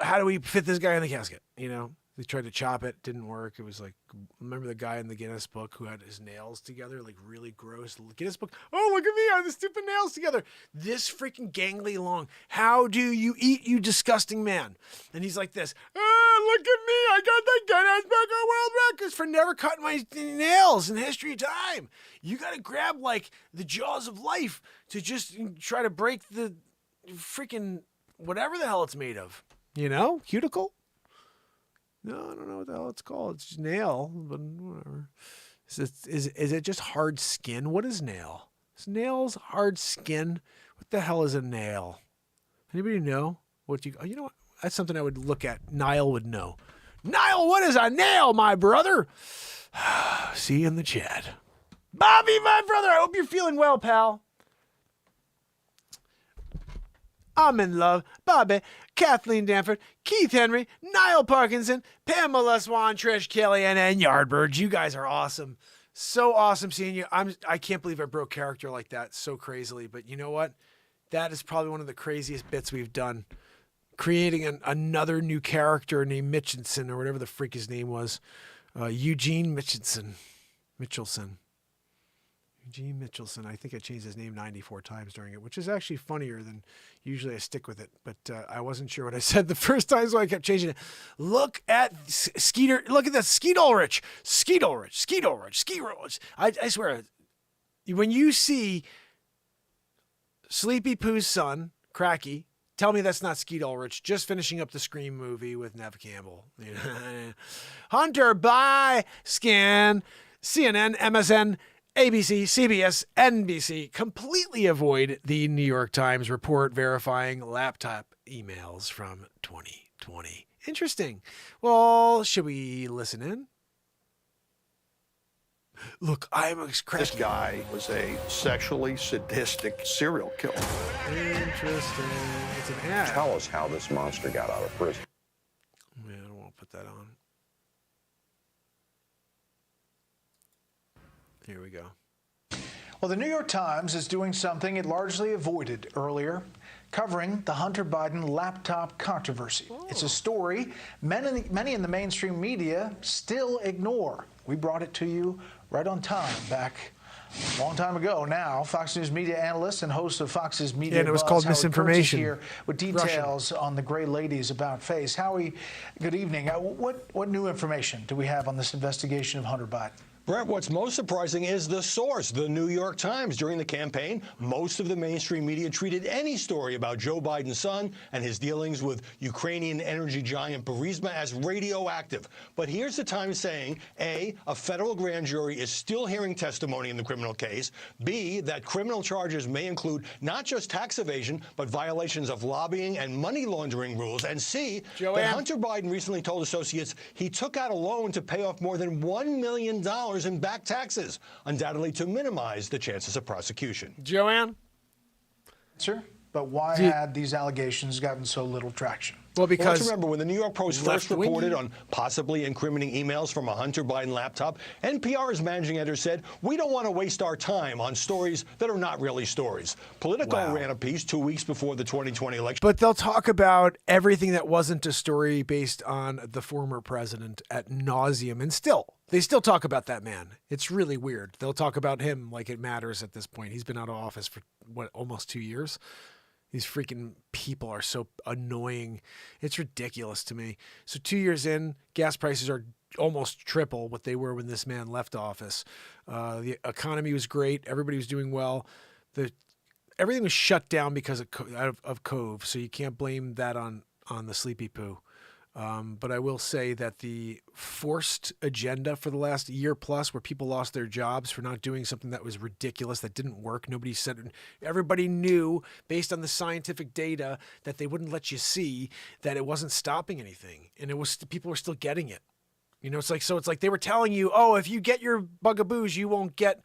how do we fit this guy in the casket, you know? They tried to chop it, didn't work. It was like, remember the guy in the Guinness book who had his nails together, like really gross. Guinness book, oh, look at me, I have the stupid nails together. This freaking gangly long. How do you eat, you disgusting man? And he's like this, look at me, I got the Guinness Book of World Records for never cutting my nails in the history of time. You got to grab like the jaws of life to just try to break the freaking whatever the hell it's made of. You know, cuticle? No, I don't know what the hell it's called. It's just nail, but whatever. Is it just hard skin? What is nail? Is nails hard skin? What the hell is a nail? Anybody know what you know what? That's something I would look at. Niall would know. Niall, what is a nail, my brother? See you in the chat. Bobby, my brother, I hope you're feeling well, pal. I'm in love. Bobby, Kathleen Danford, Keith Henry, Niall Parkinson, Pamela Swan, Trish Kelly, and Yardbirds. You guys are awesome. So awesome seeing you. I can't believe I broke character like that so crazily. But you know what? That is probably one of the craziest bits we've done. Creating another new character named Mitchelson, or whatever the freak his name was. Eugene Mitchelson. Eugene Mitchelson. I think I changed his name 94 times during it, which is actually funnier than usually I stick with it. But I wasn't sure what I said the first time, so I kept changing it. Look at Skeeter. Look at that. Skeet Ulrich. I swear, when you see Sleepy Pooh's son, Cracky, tell me that's not Skeet Ulrich, just finishing up the Scream movie with Neve Campbell. Hunter Biden, CNN, MSN, ABC, CBS, NBC completely avoid the New York Times report verifying laptop emails from 2020. Interesting. Well, should we listen in? Look, I'm a cracky. This guy was a sexually sadistic serial killer. Interesting. It's an ad. Tell us how this monster got out of prison. Yeah, I don't want to put that on. Here we go. Well, the New York Times is doing something it largely avoided earlier, covering the Hunter Biden laptop controversy. It's a story many in the mainstream media still ignore. We brought it to you right on time back a long time ago now. Fox News media analyst and host of Fox's Media and it was Buzz, called Howard Misinformation. Kurtz, is here with details on the Gray Ladies about face. Howie, good evening. What new information do we have on this investigation of Hunter Biden? Brett, what's most surprising is the source, the New York Times. During the campaign, most of the mainstream media treated any story about Joe Biden's son and his dealings with Ukrainian energy giant Burisma as radioactive. But here's the Times saying, A, a federal grand jury is still hearing testimony in the criminal case. B, that criminal charges may include not just tax evasion, but violations of lobbying and money laundering rules. And C, that Hunter Biden recently told associates he took out a loan to pay off more than $1 million in back taxes, undoubtedly to minimize the chances of prosecution. Joanne? Sir? But why had these allegations gotten so little traction? Well, because let's remember, when the New York Post first reported on possibly incriminating emails from a Hunter Biden laptop, NPR's managing editor said, we don't want to waste our time on stories that are not really stories. Politico ran a piece 2 weeks before the 2020 election. But they'll talk about everything that wasn't a story based on the former president at nauseum. And they still talk about that man. It's really weird. They'll talk about him like it matters at this point. He's been out of office for, almost 2 years? These freaking people are so annoying. It's ridiculous to me. So 2 years in, gas prices are almost triple what they were when this man left office. The economy was great. Everybody was doing well. Everything was shut down because of Cove, so you can't blame that on the sleepy poo. But I will say that the forced agenda for the last year plus, where people lost their jobs for not doing something that was ridiculous, that didn't work. Nobody said, everybody knew based on the scientific data that they wouldn't let you see that it wasn't stopping anything. And people were still getting it. You know, it's like they were telling you, oh, if you get your bugaboos, you won't get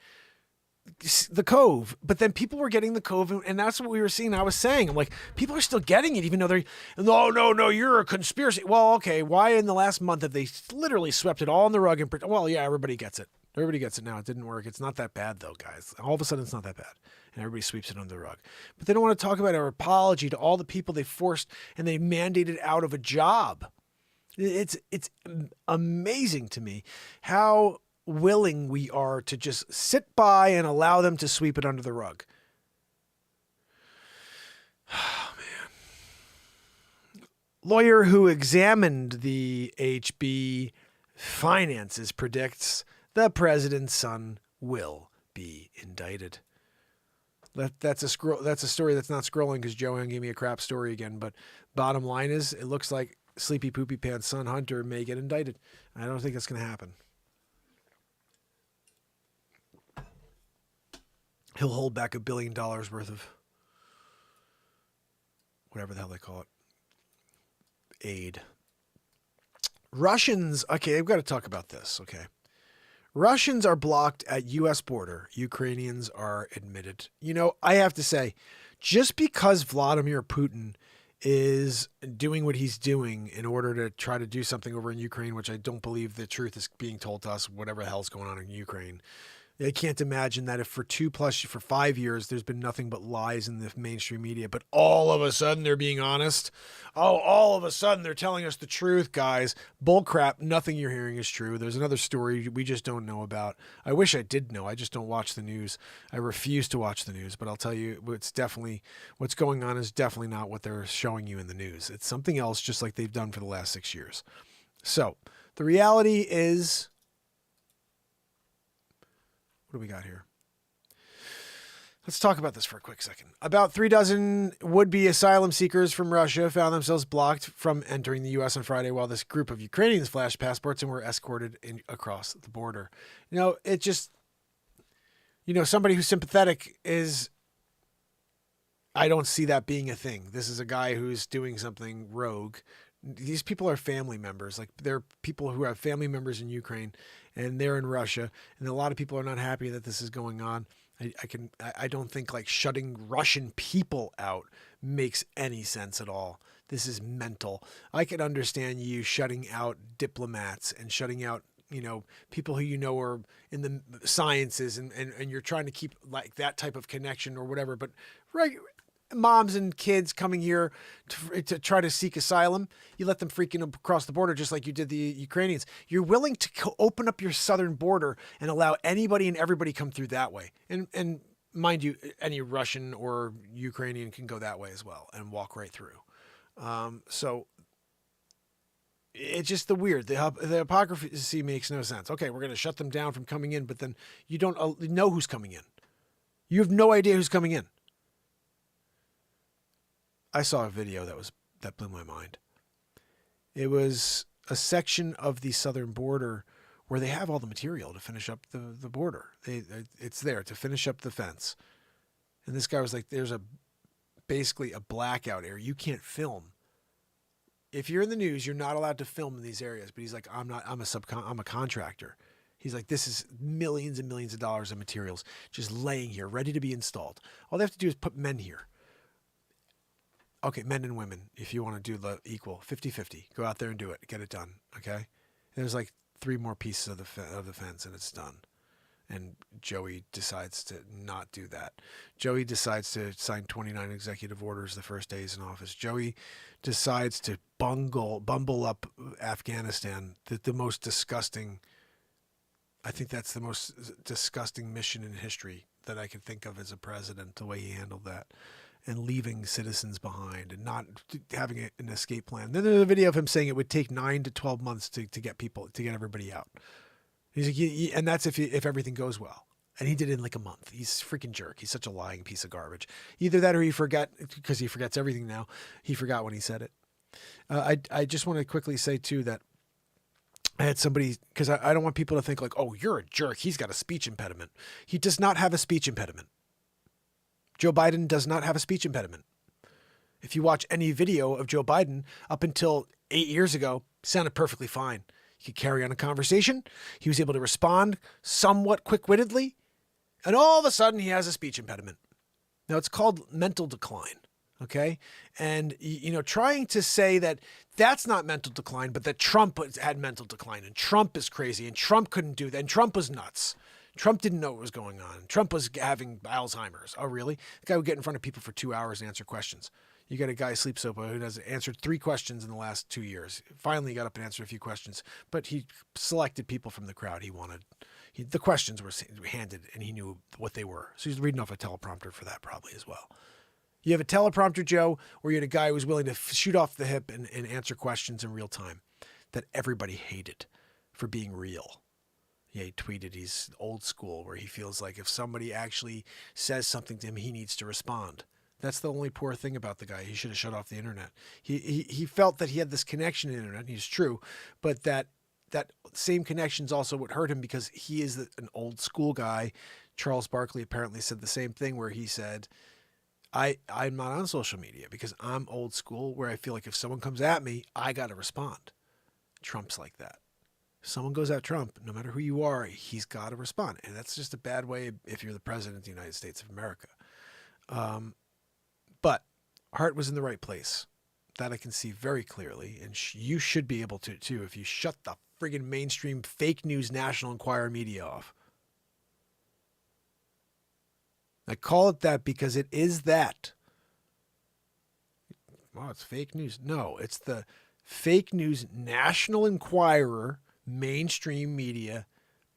the Cove. But then people were getting the Cove, and that's what we were seeing. I was saying, I'm like, people are still getting it, even though they're, no, you're a conspiracy. Well, okay, why in the last month have they literally swept it all on the rug? Well, yeah, everybody gets it. Everybody gets it now. It didn't work. It's not that bad, though, guys. All of a sudden, it's not that bad. And everybody sweeps it under the rug. But they don't want to talk about our apology to all the people they forced and they mandated out of a job. It's amazing to me how willing we are to just sit by and allow them to sweep it under the rug. Oh, man. Lawyer who examined the HB finances predicts the president's son will be indicted. That's a story that's not scrolling because Joanne gave me a crap story again. But bottom line is, it looks like Sleepy Poopy Pants' son Hunter may get indicted. I don't think that's going to happen. He'll hold back $1 billion worth of whatever the hell they call it, aid. Russians, okay, I've got to talk about this, okay. Russians are blocked at U.S. border. Ukrainians are admitted. You know, I have to say, just because Vladimir Putin is doing what he's doing in order to try to do something over in Ukraine, which I don't believe the truth is being told to us, whatever the hell's going on in Ukraine. I can't imagine that if for 5 years, there's been nothing but lies in the mainstream media, but all of a sudden they're being honest. Oh, all of a sudden they're telling us the truth, guys. Bullcrap. Nothing you're hearing is true. There's another story we just don't know about. I wish I did know. I just don't watch the news. I refuse to watch the news, but I'll tell you, what's going on is definitely not what they're showing you in the news. It's something else, just like they've done for the last 6 years. So the reality is, what do we got here? Let's talk about this for a quick second. About 36 would-be asylum seekers from Russia found themselves blocked from entering the U.S. on Friday while this group of Ukrainians flashed passports and were escorted across the border. You know, it just, somebody who's sympathetic is, I don't see that being a thing. This is a guy who's doing something rogue. These people are family members. Like, they're people who have family members in Ukraine and they're in Russia. And a lot of people are not happy that this is going on. I don't think like shutting Russian people out makes any sense at all. This is mental. I could understand you shutting out diplomats and shutting out, people who are in the sciences and you're trying to keep like that type of connection or whatever. But moms and kids coming here to try to seek asylum, you let them freaking across the border just like you did the Ukrainians. You're willing to open up your southern border and allow anybody and everybody come through that way. And mind you, any Russian or Ukrainian can go that way as well and walk right through. So it's just the weird. The hypocrisy makes no sense. Okay, we're going to shut them down from coming in, but then you don't know who's coming in. You have no idea who's coming in. I saw a video that blew my mind. It was a section of the southern border where they have all the material to finish up the border. It's there to finish up the fence. And this guy was like, there's basically a blackout area. You can't film. If you're in the news, you're not allowed to film in these areas. But he's like, I'm a contractor. He's like, this is millions and millions of dollars of materials just laying here, ready to be installed. All they have to do is put men here. Okay, men and women, if you want to do the equal, 50-50, go out there and do it. Get it done, okay? There's like 3 more pieces of the fence and it's done. And Joey decides to not do that. Joey decides to sign 29 executive orders the first day he's in office. Joey decides to bumble up Afghanistan, the most disgusting, I think that's the most disgusting mission in history that I can think of as a president, the way he handled that. and leaving citizens behind and not having an escape plan. Then there's a video of him saying it would take 9 to 12 months to get everybody out. He's like, and that's if everything goes well. And he did it in like a month. He's a freaking jerk. He's such a lying piece of garbage. Either that or he forgot, because he forgets everything now. He forgot when he said it. I just want to quickly say too that I had somebody, because I don't want people to think like, oh, you're a jerk. He's got a speech impediment. He does not have a speech impediment. Joe Biden does not have a speech impediment. If you watch any video of Joe Biden up until 8 years ago, sounded perfectly fine. He could carry on a conversation. He was able to respond somewhat quick-wittedly. And all of a sudden, he has a speech impediment. Now, it's called mental decline. Okay. And, trying to say that that's not mental decline, but that Trump had mental decline and Trump is crazy and Trump couldn't do that. And Trump was nuts. Trump didn't know what was going on. Trump was having Alzheimer's. Oh, really? The guy would get in front of people for 2 hours and answer questions. You got a guy, Sleep Sopa, who has answered 3 questions in the last 2 years. Finally got up and answered a few questions, but he selected people from the crowd he wanted. The questions were handed and he knew what they were. So he's reading off a teleprompter for that probably as well. You have a teleprompter, Joe, where you had a guy who was willing to shoot off the hip and answer questions in real time that everybody hated for being real. Yeah, he tweeted he's old school, where he feels like if somebody actually says something to him, he needs to respond. That's the only poor thing about the guy. He should have shut off the internet. He felt that he had this connection to the internet, and he's true, but that same connection's also what hurt him, because he is an old school guy. Charles Barkley apparently said the same thing, where he said, I'm not on social media because I'm old school, where I feel like if someone comes at me, I got to respond. Trump's like that. If someone goes at Trump, no matter who you are, he's got to respond. And that's just a bad way if you're the president of the United States of America. But heart was in the right place. That I can see very clearly. And you should be able to too, if you shut the friggin' mainstream fake news National Enquirer media off. I call it that because it is that. Well, it's fake news. No, it's the fake news National Enquirer mainstream media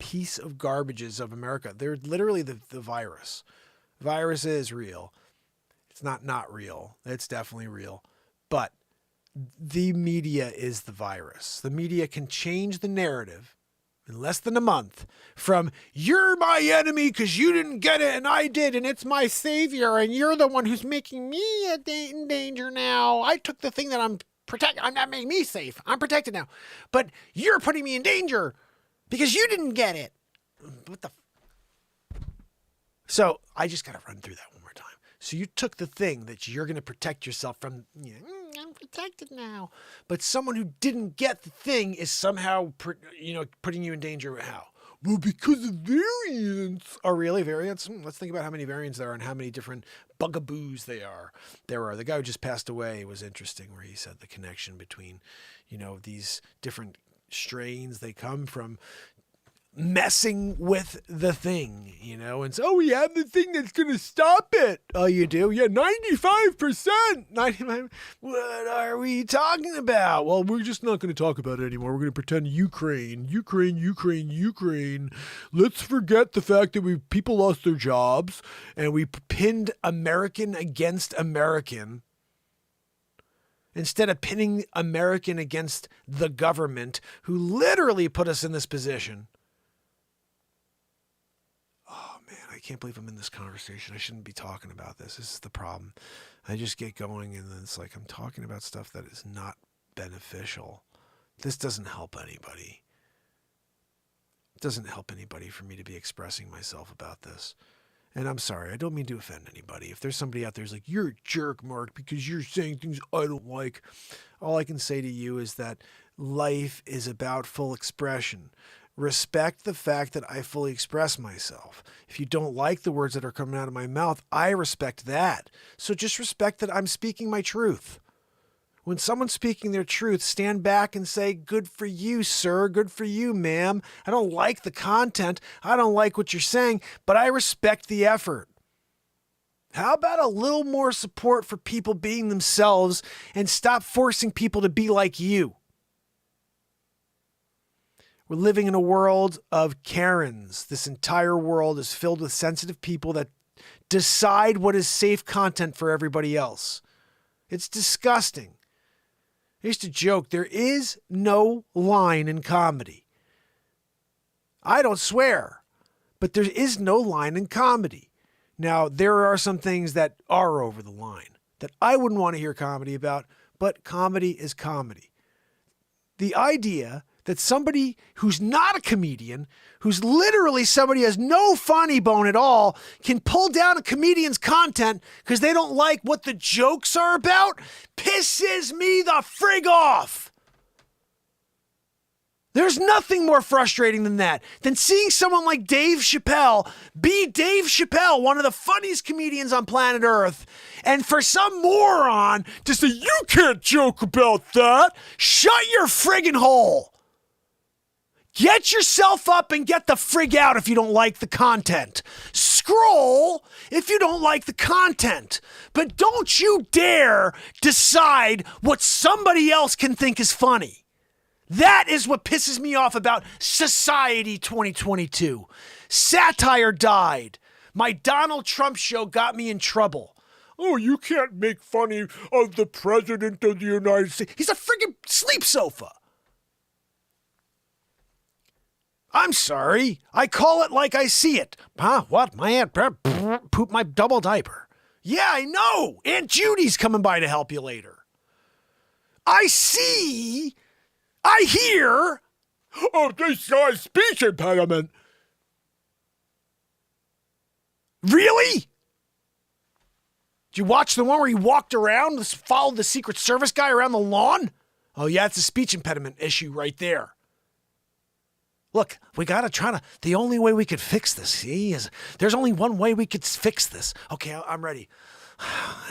piece of garbages of America. They're literally the virus. Virus is real. It's not real. It's definitely real. But the media is the virus. The media can change the narrative in less than a month from "you're my enemy because you didn't get it and I did, and it's my savior and you're the one who's making me in danger now. I took the thing that I'm not making me safe. I'm protected now. But you're putting me in danger because you didn't get it." What the? So I just got to run through that one more time. So you took the thing that you're going to protect yourself from. I'm protected now. But someone who didn't get the thing is somehow, putting you in danger. How? Well, because of variants. Oh, really? Variants? Let's think about how many variants there are and how many different bugaboos there are. The guy who just passed away was interesting, where he said the connection between, these different strains, they come from messing with the thing, and so we have the thing that's going to stop it. Oh, you do? Yeah, 95%. 95. What are we talking about? Well, we're just not going to talk about it anymore. We're going to pretend Ukraine. Let's forget the fact that people lost their jobs and we pinned American against American. Instead of pinning American against the government who literally put us in this position. I can't believe I'm in this conversation. I shouldn't be talking about this. This is the problem. I just get going and then it's like I'm talking about stuff that is not beneficial. This doesn't help anybody. It doesn't help anybody for me to be expressing myself about this. And I'm sorry, I don't mean to offend anybody. If there's somebody out there who's like, "You're a jerk, Mark, because you're saying things I don't like," all I can say to you is that life is about full expression. Respect the fact that I fully express myself. If you don't like the words that are coming out of my mouth, I respect that. So just respect that I'm speaking my truth. When someone's speaking their truth, stand back and say, "Good for you, sir. Good for you, ma'am. I don't like the content. I don't like what you're saying, but I respect the effort." How about a little more support for people being themselves and stop forcing people to be like you? We're living in a world of Karens. This entire world is filled with sensitive people that decide what is safe content for everybody else. It's disgusting. I used to joke, there is no line in comedy. I don't swear, but there is no line in comedy. Now, there are some things that are over the line that I wouldn't want to hear comedy about, but comedy is comedy. The idea that somebody who's not a comedian, who's literally somebody who has no funny bone at all, can pull down a comedian's content because they don't like what the jokes are about, pisses me the frig off. There's nothing more frustrating than that, than seeing someone like Dave Chappelle be Dave Chappelle, one of the funniest comedians on planet Earth, and for some moron to say, you can't joke about that. Shut your friggin' hole. Get yourself up and get the frig out if you don't like the content. Scroll if you don't like the content. But don't you dare decide what somebody else can think is funny. That is what pisses me off about Society 2022. Satire died. My Donald Trump show got me in trouble. Oh, you can't make fun of the president of the United States. He's a friggin' sleep sofa. I'm sorry. I call it like I see it. Huh? What? My aunt pooped my double diaper. Yeah, I know. Aunt Judy's coming by to help you later. I see. I hear. Oh, this guy's speech impediment. Really? Did you watch the one where he walked around, followed the Secret Service guy around the lawn? Oh, yeah, it's a speech impediment issue right there. Look, we got to try to, the only way we could fix this, see, is there's only one way we could fix this. Okay, I'm ready.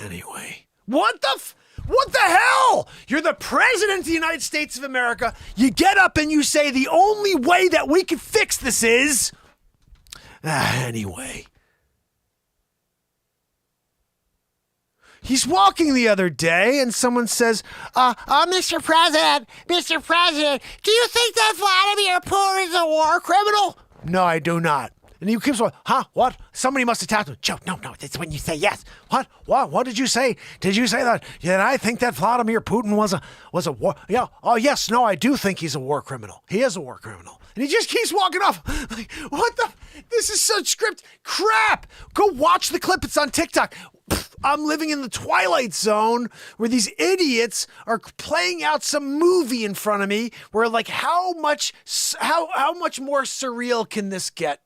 Anyway, what the hell? You're the president of the United States of America. You get up and you say the only way that we can fix this is, anyway. He's walking the other day and someone says, Mr. President, do you think that Vladimir Putin is a war criminal? No, I do not. And he keeps going, huh? What? Somebody must have tapped him. Joe, no, it's when you say yes. What? What did you say? Did you say that? Yeah, I think that Vladimir Putin was a war. Yeah. Oh, yes. No, I do think he's a war criminal. He is a war criminal. And he just keeps walking off. Like, what the? This is such script crap. Go watch the clip. It's on TikTok. I'm living in the Twilight Zone where these idiots are playing out some movie in front of me where, like, how much more surreal can this get?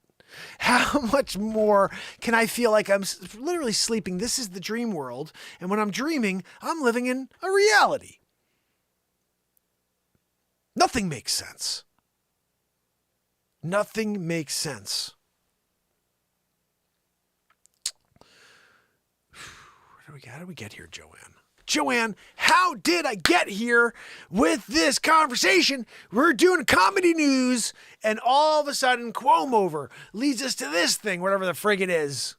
How much more can I feel like I'm literally sleeping? This is the dream world. And when I'm dreaming, I'm living in a reality. Nothing makes sense. Nothing makes sense. How did we get here, Joanne? Joanne, how did I get here with this conversation? We're doing comedy news, and all of a sudden, Cuomo leads us to this thing, whatever the frig it is.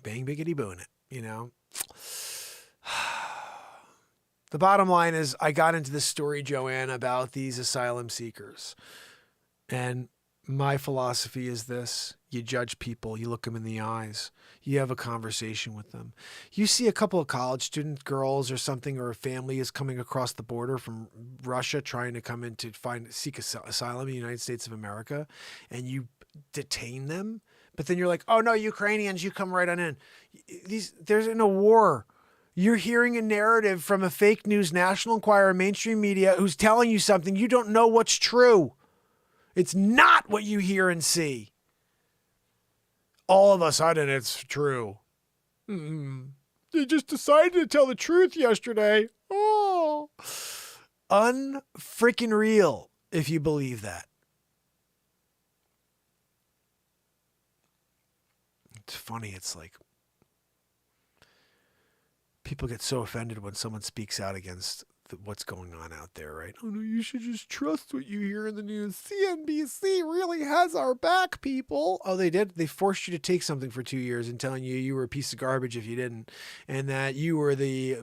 Bang, biggity, boon it, you know? The bottom line is, I got into this story, Joanne, about these asylum seekers. And my philosophy is this. You judge people. You look them in the eyes. You have a conversation with them. You see a couple of college student girls or something, or a family is coming across the border from Russia trying to come in to seek asylum in the United States of America, and you detain them. But then you're like, oh, no, Ukrainians, you come right on in. There's no war. You're hearing a narrative from a fake news, National Enquirer, mainstream media who's telling you something. You don't know what's true. It's not what you hear and see. All of a sudden, it's true. They just decided to tell the truth yesterday. Oh. Unfreaking real, if you believe that. It's funny. It's like people get so offended when someone speaks out against what's going on out there, right? Oh no, you should just trust what you hear in the news. CNBC really has our back, people. Oh, they did? They forced you to take something for 2 years and telling you were a piece of garbage if you didn't, and that you were the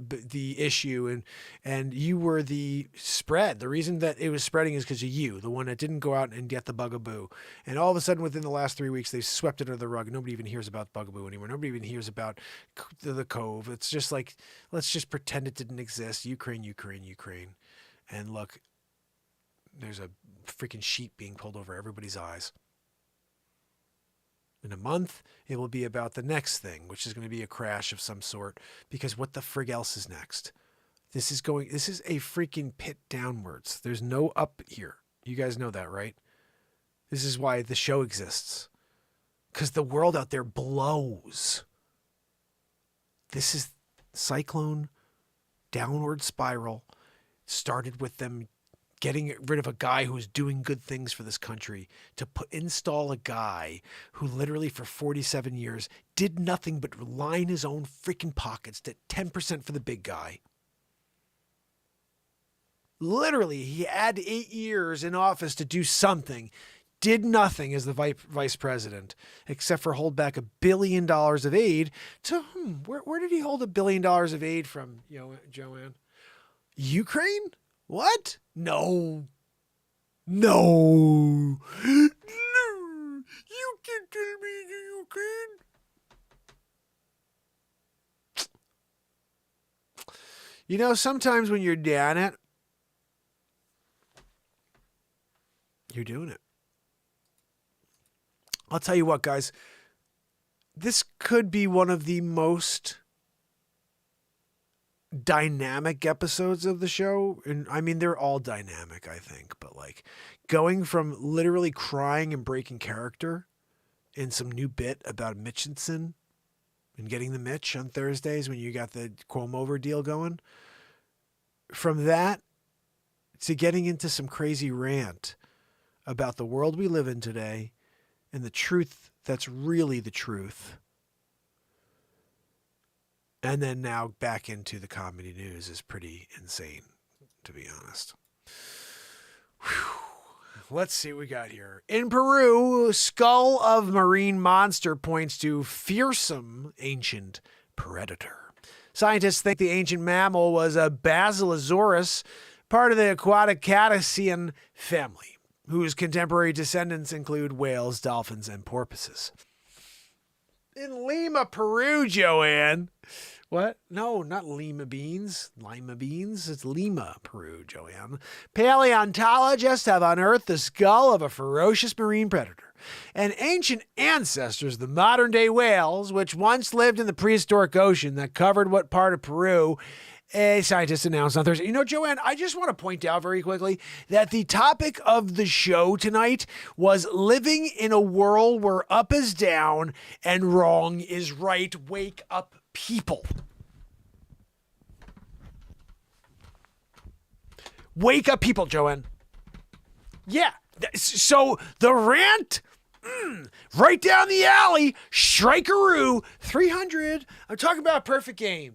issue, and you were the spread. The reason that it was spreading is because of you, the one that didn't go out and get the bugaboo. And all of a sudden, within the last 3 weeks, they swept it under the rug. Nobody even hears about bugaboo anymore. Nobody even hears about the Cove. It's just like, let's just pretend it didn't exist. Ukraine. And look, there's a freaking sheet being pulled over everybody's eyes. In a month, it will be about the next thing, which is going to be a crash of some sort, because what the frig else is next? This is a freaking pit downwards. There's no up here. You guys know that, right? This is why the show exists. Because the world out there blows. This is cyclone, downward spiral. Started with them getting rid of a guy who was doing good things for this country to install a guy who literally for 47 years did nothing but line his own freaking pockets, did 10% for the big guy. Literally, he had 8 years in office to do something, did nothing as the vice president, except for hold back $1 billion of aid to, where did he hold $1 billion of aid from, Joanne? Ukraine? What? No. No. No. You can't tell me Ukraine. Sometimes when you're down it, you're doing it. I'll tell you what, guys. This could be one of the most dynamic episodes of the show. And I mean, they're all dynamic, I think. But like going from literally crying and breaking character in some new bit about Mitchinson and getting the Mitch on Thursdays when you got the Cuomo deal going. From that to getting into some crazy rant about the world we live in today and the truth that's really the truth. And then now back into the comedy news is pretty insane, to be honest. Whew. Let's see what we got here. In Peru, skull of marine monster points to fearsome ancient predator. Scientists think the ancient mammal was a Basilosaurus, part of the aquatic cetacean family, whose contemporary descendants include whales, dolphins, and porpoises. In Lima, Peru, Joanne. What? No, not Lima beans. Lima beans. It's Lima, Peru, Joanne. Paleontologists have unearthed the skull of a ferocious marine predator and ancient ancestors of the modern-day whales, which once lived in the prehistoric ocean that covered what part of Peru. Scientists announced on Thursday. Joanne, I just want to point out very quickly that the topic of the show tonight was living in a world where up is down and wrong is right. Wake up, people. Wake up, people, Joanne. Yeah. So the rant, right down the alley, Strikeroo, 300. I'm talking about a perfect game.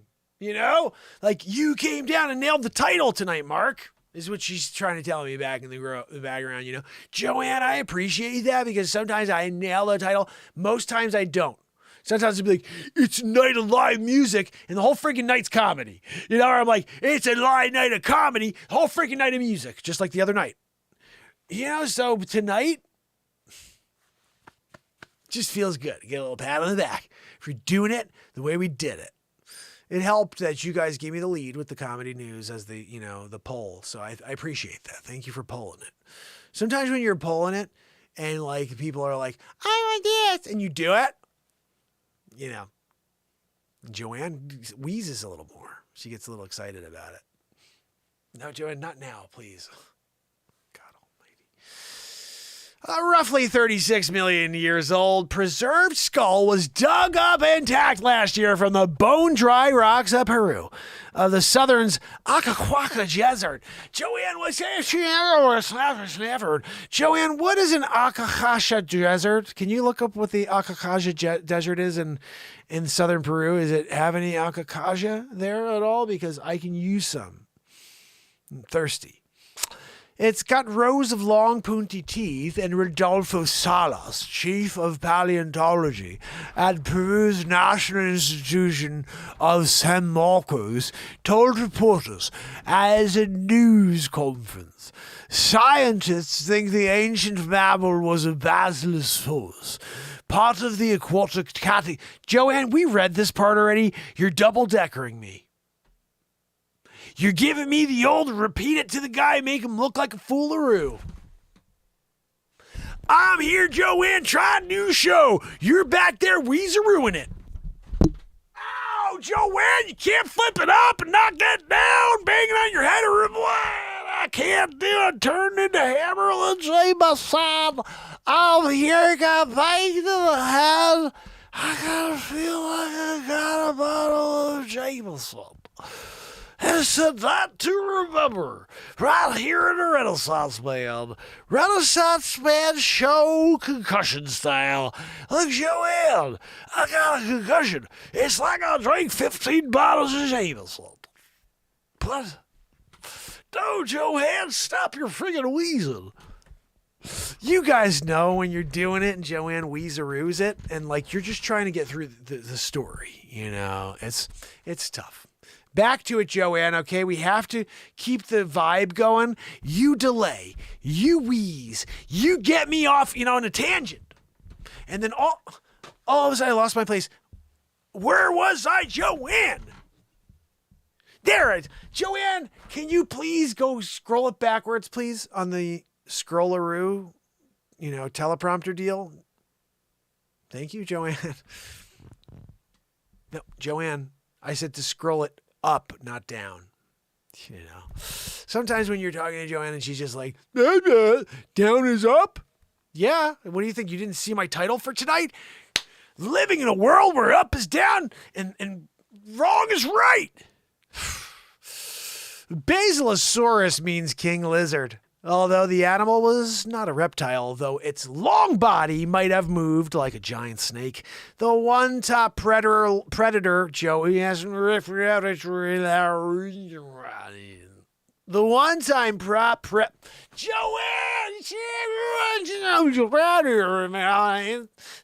Like you came down and nailed the title tonight, Mark, is what she's trying to tell me back in the background, Joanne, I appreciate that because sometimes I nail the title. Most times I don't. Sometimes it'll be like, it's a night of live music and the whole freaking night's comedy. Or I'm like, it's a live night of comedy, the whole freaking night of music, just like the other night. So tonight, just feels good. Get a little pat on the back for doing it the way we did it. It helped that you guys gave me the lead with the comedy news as the poll. So I appreciate that. Thank you for polling it. Sometimes when you're polling it and like people are like, I want this, and you do it, Joanne wheezes a little more. She gets a little excited about it. No, Joanne, not now, please. Roughly 36 million years old, preserved skull was dug up intact last year from the bone-dry rocks of Peru, of the southern's Acahuaca Desert. Joanne, Joanne, what is an Acahuaca Desert? Can you look up what the Acahuaca Desert is in southern Peru? Does it have any Acahuaca there at all? Because I can use some. I'm thirsty. It's got rows of long, pointy teeth, and Rodolfo Salas, chief of paleontology at Peru's National Institution of San Marcos, told reporters at a news conference. Scientists think the ancient mammal was a Basilosaurus, part of the aquatic cat. Joanne, we read this part already. You're double-deckering me. You're giving me the old repeat it to the guy, make him look like a foolaroo. I'm here, Joanne, trying a new show. You're back there weezer-rooing it. Ow, Joanne, you can't flip it up and knock that down, banging on your head or what? I can't do it. Turn into Hammerlin Jameson. I'm here, got banged in the head. I gotta feel like I got a bottle of Jameson. And said that to remember, right here in the Renaissance Man. Renaissance Man show concussion style. Look, Joanne, I got a concussion. It's like I drank 15 bottles of Jameson. But, no, Joanne, stop your friggin' wheezing. You guys know when you're doing it and Joanne wheezeroos it, and like you're just trying to get through the story, you know. It's tough. Back to it, Joanne, okay? We have to keep the vibe going. You delay. You wheeze. You get me off, on a tangent. And then all of a sudden I lost my place. Where was I, Joanne? There it is. Joanne, can you please go scroll it backwards, please, on the scrolleroo, teleprompter deal? Thank you, Joanne. No, Joanne, I said to scroll it up, not down. Sometimes when you're talking to Joanne and she's just like, down is up? Yeah. What do you think? You didn't see my title for tonight? Living in a world where up is down and wrong is right. Basilosaurus means king lizard. Although the animal was not a reptile, though its long body might have moved like a giant snake. The one top predator, Joey has the one-time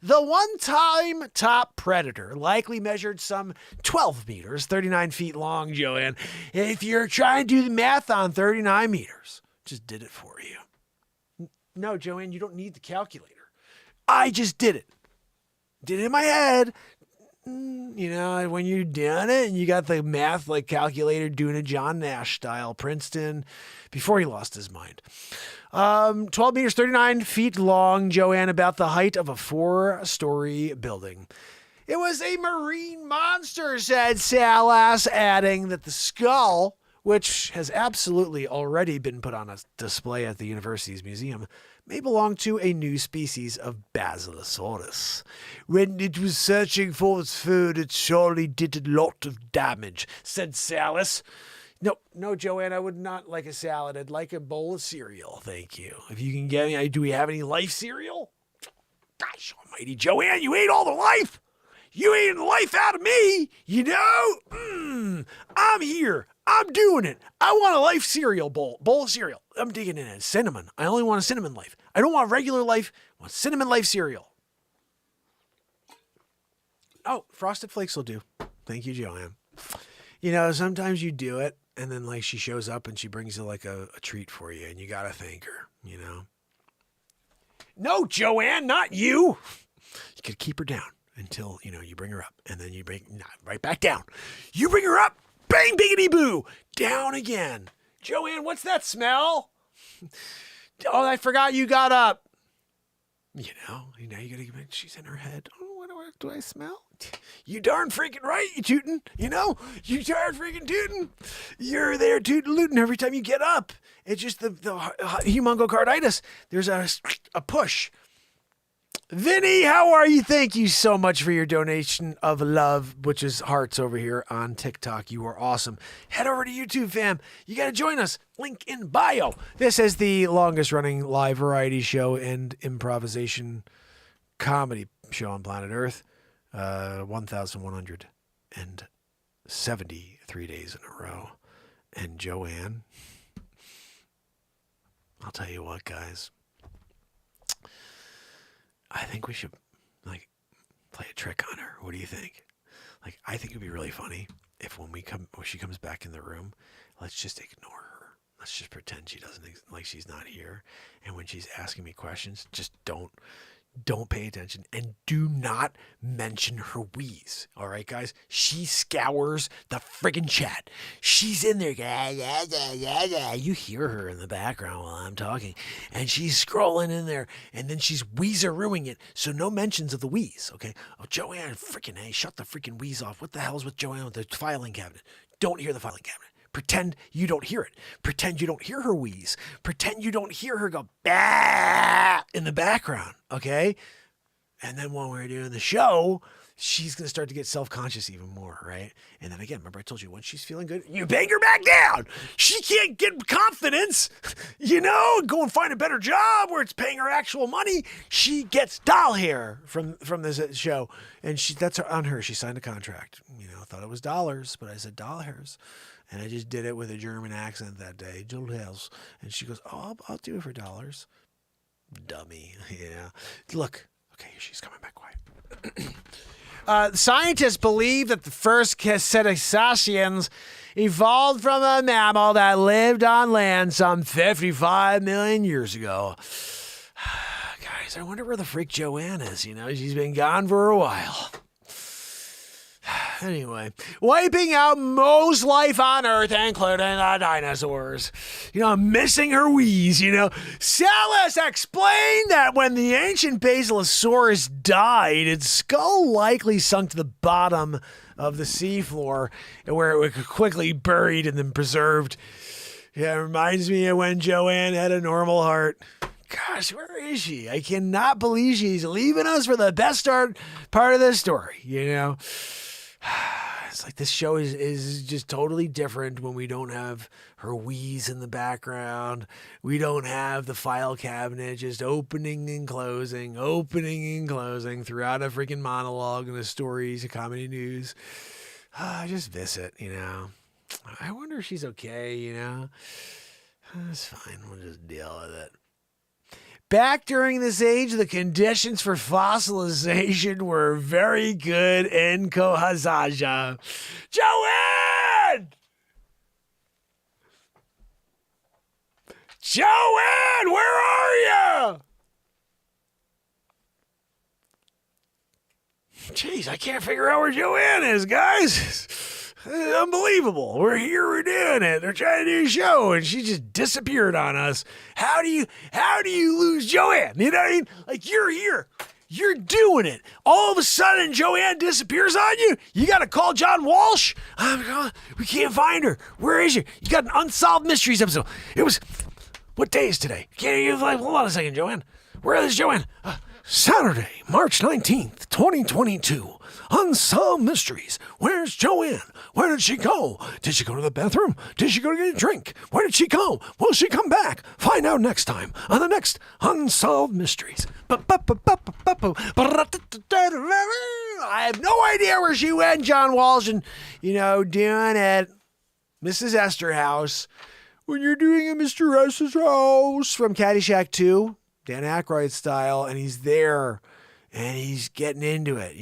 the one-time top predator likely measured some 12 meters, 39 feet long, Joanne. If you're trying to do the math on 39 meters, just did it for you. No, Joanne, you don't need the calculator. I just did it. Did it in my head. When you're doing it and you got the math like calculator doing a John Nash style, Princeton, before he lost his mind. 12 meters, 39 feet long, Joanne, about the height of a 4-story building. It was a marine monster, said Salas, adding that the skull, which has absolutely already been put on a display at the university's museum, may belong to a new species of Basilosaurus. When it was searching for its food, it surely did a lot of damage, said Salas. No, Joanne, I would not like a salad. I'd like a bowl of cereal, thank you. If you can get me, do we have any life cereal? Gosh almighty, Joanne, you ate all the life. You ate the life out of me, I'm here. I'm doing it. I want a life cereal bowl of cereal. I'm digging in it. Cinnamon. I only want a cinnamon life. I don't want regular life. I want cinnamon life cereal. Oh, Frosted Flakes will do. Thank you, Joanne. Sometimes you do it, and then like she shows up and she brings you like a treat for you, and you gotta thank her. No, Joanne, not you. You could keep her down until you bring her up, and then you bring right back down. You bring her up. Bang, biggity boo, down again. Joanne, what's that smell? Oh, I forgot you got up. You gotta give it. She's in her head. Oh, what do I smell? You darn freaking right, you tootin'. You darn freaking tootin'. You're there tootin' lootin' every time you get up. It's just the humongocarditis. There's a push. Vinny, how are you? Thank you so much for your donation of love, which is hearts over here on TikTok. You are awesome. Head over to YouTube, fam. You got to join us. Link in bio. This is the longest running live variety show and improvisation comedy show on planet Earth. 1,173 days in a row. And Joanne, I'll tell you what, guys. I think we should, like, play a trick on her. What do you think? Like, I think it'd be really funny if when she comes back in the room, let's just ignore her. Let's just pretend she doesn't, like she's not here. And when she's asking me questions, just don't pay attention and do not mention her wheeze. All right, guys? She scours the friggin' chat. She's in there. You hear her in the background while I'm talking. And she's scrolling in there. And then she's wheezerooing it. So no mentions of the wheeze, okay? Oh, Joanne, friggin' hey, shut the friggin' wheeze off. What the hell's with Joanne with the filing cabinet? Don't hear the filing cabinet. Pretend you don't hear it. Pretend you don't hear her wheeze. Pretend you don't hear her go bah in the background, okay? And then when we're doing the show, she's going to start to get self-conscious even more, right? And then again, remember I told you, when she's feeling good, you bang her back down. She can't get confidence, go and find a better job where it's paying her actual money. She gets doll hair from this show. And that's on her. She signed a contract. Thought it was dollars, but I said doll hairs. And I just did it with a German accent that day. And she goes, oh, I'll do it for dollars. Dummy. Yeah. Look. Okay, she's coming back quiet. Scientists believe that the first cetaceans evolved from a mammal that lived on land some 55 million years ago. Guys, I wonder where the freak Joanne is. She's been gone for a while. Anyway, wiping out most life on Earth, including the dinosaurs. Missing her wheeze, Salas explained that when the ancient Basilosaurus died, its skull likely sunk to the bottom of the seafloor, where it was quickly buried and then preserved. Yeah, it reminds me of when Joanne had a normal heart. Gosh, where is she? I cannot believe she's leaving us for the best part of the story, It's like this show is just totally different when we don't have her wheeze in the background. We don't have the file cabinet just opening and closing throughout a freaking monologue and the stories of comedy news. I just miss it, I wonder if she's okay, It's fine. We'll just deal with it. Back during this age, the conditions for fossilization were very good in Kohazaja. Joanne! Joanne, where are you? Jeez, I can't figure out where Joanne is, guys. Unbelievable. We're here, we're doing it. They're trying to do a show and she just disappeared on us. How do you lose Joanne? You know what I mean? Like, you're here. You're doing it. All of a sudden, Joanne disappears on you. You got to call John Walsh. We can't find her. Where is she? You got an Unsolved Mysteries episode. What day is today? Can't you, hold on a second, Joanne. Where is Joanne? Saturday, March 19th, 2022. Unsolved Mysteries. Where's Joanne? Where did she go? Did she go to the bathroom? Did she go to get a drink? Where did she go? Will she come back? Find out next time on the next Unsolved Mysteries. I have no idea where she went, John Walsh, and, doing it. Mrs. Esterhaus. When you're doing a Mr. Esterhaus from Caddyshack 2, Dan Aykroyd style, and he's there. And he's getting into it,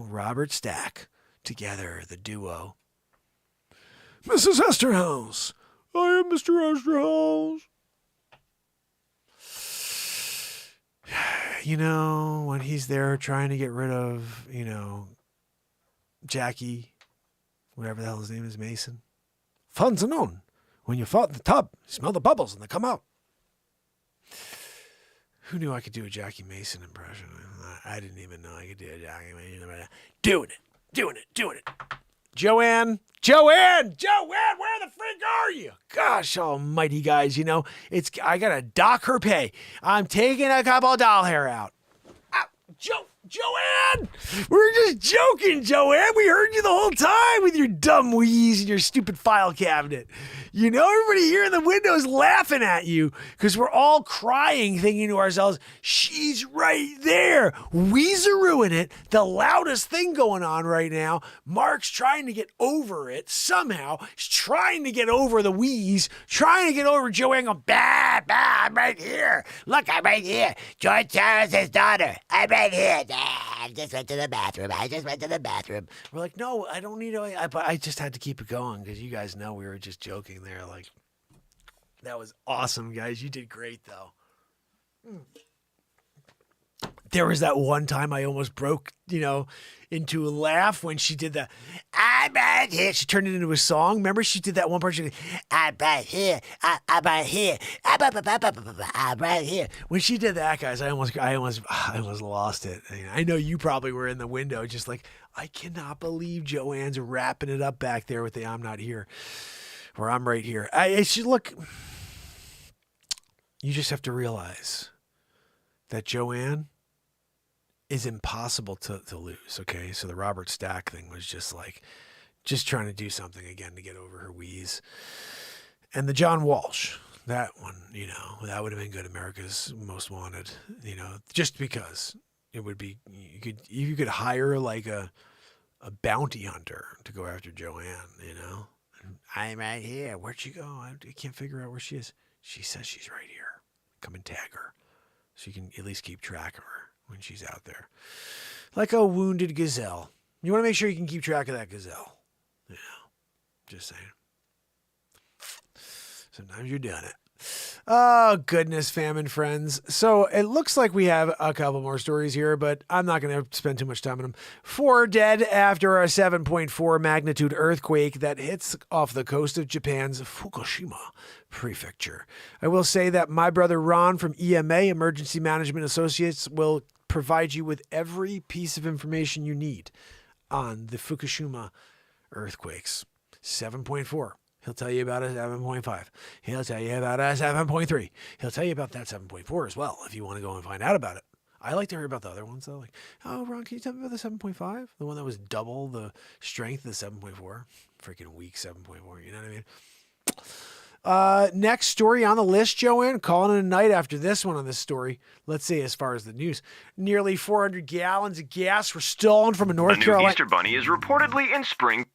Robert Stack together, the duo. Mrs. Esterhaus, I am Mr. Esterhaus. When he's there trying to get rid of, Jackie, whatever the hell his name is, Mason. Fun's unknown. When you fought in the tub, you smell the bubbles and they come out. Who knew I could do a Jackie Mason impression? I didn't even know I could do a Jackie Mason impression. Doing it. Joanne, where the freak are you? Gosh almighty, guys, I gotta dock her pay. I'm taking a couple doll hair out. Joanne! We're just joking, Joanne. We heard you the whole time with your dumb wheeze and your stupid file cabinet. You know, everybody here in the window is laughing at you because we're all crying, thinking to ourselves, she's right there. Weezerooing it, the loudest thing going on right now. Mark's trying to get over it somehow. He's trying to get over the wheeze, trying to get over Joanne going, bah, bah, I'm right here. Look, I'm right here. George Soros' daughter. I'm right here. I just went to the bathroom. We're like, no, I don't need to. But I just had to keep it going because you guys know we were just joking there. Like, that was awesome, guys. You did great, though. There was that one time I almost broke, into a laugh when she did the, I'm right here. She turned it into a song. Remember, she did that one part. She did, I'm right here. I'm right here. I'm right here. When she did that, guys, I almost lost it. I know you probably were in the window just like, I cannot believe Joanne's wrapping it up back there with the I'm not here. Or I'm right here. Look, you just have to realize that Joanne is impossible to lose, okay? So the Robert Stack thing was just trying to do something again to get over her wheeze. And the John Walsh, that one, that would have been good. America's Most Wanted, just because it would be, you could hire like a bounty hunter to go after Joanne, I'm right here. Where'd she go? I can't figure out where she is. She says she's right here. Come and tag her so you can at least keep track of her when she's out there. Like a wounded gazelle. You want to make sure you can keep track of that gazelle. Just saying. Sometimes you're doing it. Oh, goodness, famine friends. So it looks like we have a couple more stories here, but I'm not going to spend too much time on them. 4 dead after a 7.4 magnitude earthquake that hits off the coast of Japan's Fukushima prefecture. I will say that my brother Ron from EMA, Emergency Management Associates, will provide you with every piece of information you need on the Fukushima earthquakes. 7.4. He'll tell you about a 7.5. He'll tell you about a 7.3. He'll tell you about that 7.4 as well if you want to go and find out about it. I like to hear about the other ones though. Like, oh, Ron, can you tell me about the 7.5? The one that was double the strength of the 7.4? Freaking weak 7.4, you know what I mean? Next story on the list, Joanne, calling it a night after this one on this story. Let's say as far as the news. Nearly 400 gallons of gas were stolen from a North Carolina. Easter bunny is reportedly in spring.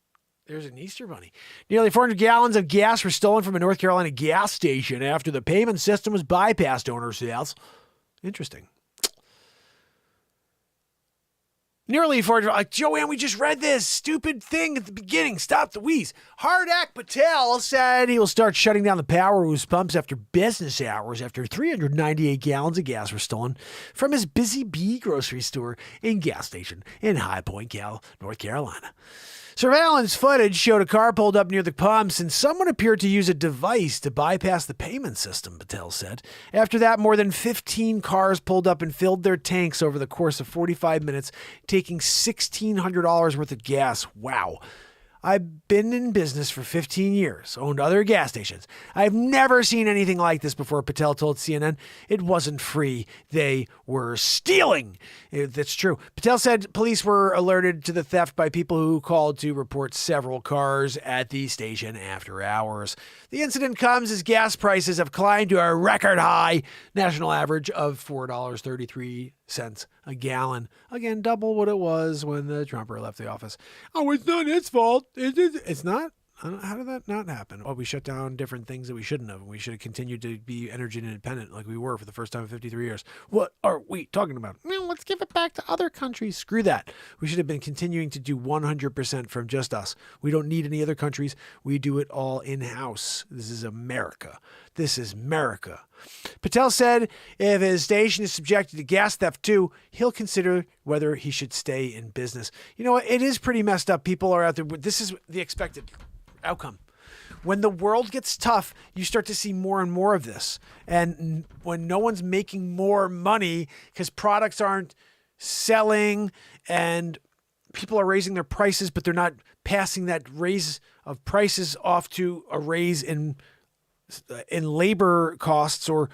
There's an Easter bunny. Nearly 400 gallons of gas were stolen from a North Carolina gas station after the payment system was bypassed, owner says. Interesting. Nearly 400. Like, Joanne, we just read this stupid thing at the beginning. Stop the wheeze. Hardak Patel said he will start shutting down the power to his pumps after business hours after 398 gallons of gas were stolen from his Busy Bee grocery store and gas station in High Point, North Carolina. Surveillance footage showed a car pulled up near the pumps and someone appeared to use a device to bypass the payment system, Patel said. After that, more than 15 cars pulled up and filled their tanks over the course of 45 minutes, taking $1,600 worth of gas. Wow. I've been in business for 15 years, owned other gas stations. I've never seen anything like this before, Patel told CNN. It wasn't free. They were stealing. That's true. Patel said police were alerted to the theft by people who called to report several cars at the station after hours. The incident comes as gas prices have climbed to a record high national average of $4.33 a gallon. Again, double what it was when the Trumper left the office. Oh, it's not his fault. It's not? How did that not happen? Well, we shut down different things that we shouldn't have. We should have continued to be energy independent like we were for the first time in 53 years. What are we talking about? Well, let's give it back to other countries. Screw that. We should have been continuing to do 100% from just us. We don't need any other countries. We do it all in-house. This is America. This is America. Patel said if his station is subjected to gas theft too, he'll consider whether he should stay in business. You know what? It is pretty messed up. People are out there. This is the expected outcome. When the world gets tough, you start to see more and more of this. And when no one's making more money because products aren't selling and people are raising their prices, but they're not passing that raise of prices off to a raise in labor costs or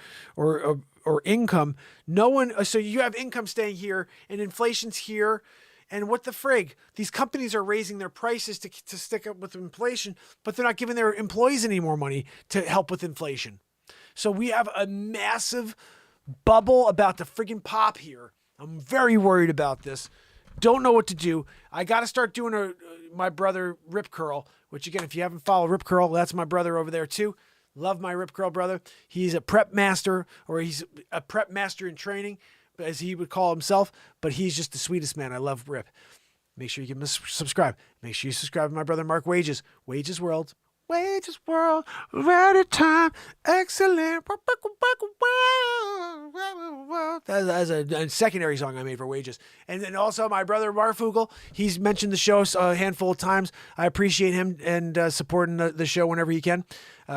or income. No one. So you have income staying here, and inflation's here. And what the frig? These companies are raising their prices to stick up with inflation, but they're not giving their employees any more money to help with inflation. So we have a massive bubble about to friggin' pop here. I'm very worried about this. Don't know what to do. I got to start doing my brother Rip Curl, which again, if you haven't followed Rip Curl, that's my brother over there too. Love my Rip Curl brother. He's a prep master, or he's a prep master in training, as he would call himself, but he's just the sweetest man. I love Rip. Make sure you give him a subscribe. Make sure you subscribe to my brother Mark Wages. Wages World. Wages World. Right at time. Excellent. That's a secondary song I made for Wages. And then also my brother Marfugel. He's mentioned the show a handful of times. I appreciate him and supporting the show whenever he can.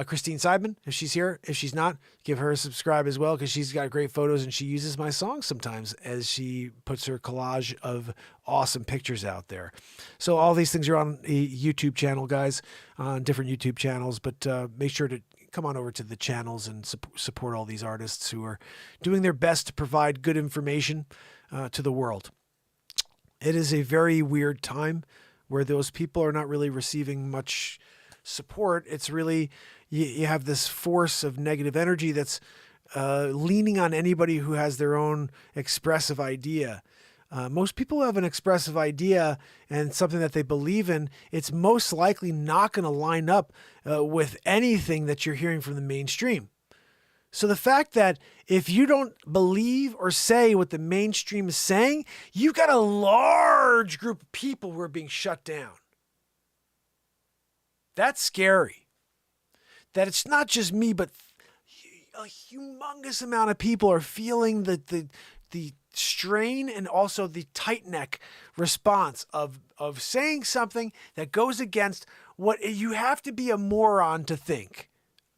Christine Seidman, if she's here. If she's not, give her a subscribe as well, because she's got great photos and she uses my songs sometimes as she puts her collage of awesome pictures out there. So all these things are on a YouTube channel, guys, on different YouTube channels, but make sure to come on over to the channels and support all these artists who are doing their best to provide good information to the world. It is a very weird time where those people are not really receiving much support. It's really, you have this force of negative energy that's leaning on anybody who has their own expressive idea. Most people have an expressive idea and something that they believe in. It's most likely not going to line up with anything that you're hearing from the mainstream. So the fact that if you don't believe or say what the mainstream is saying, you've got a large group of people who are being shut down. That's scary. That it's not just me, but a humongous amount of people are feeling the strain and also the tight neck response of saying something that goes against what you have to be a moron to think.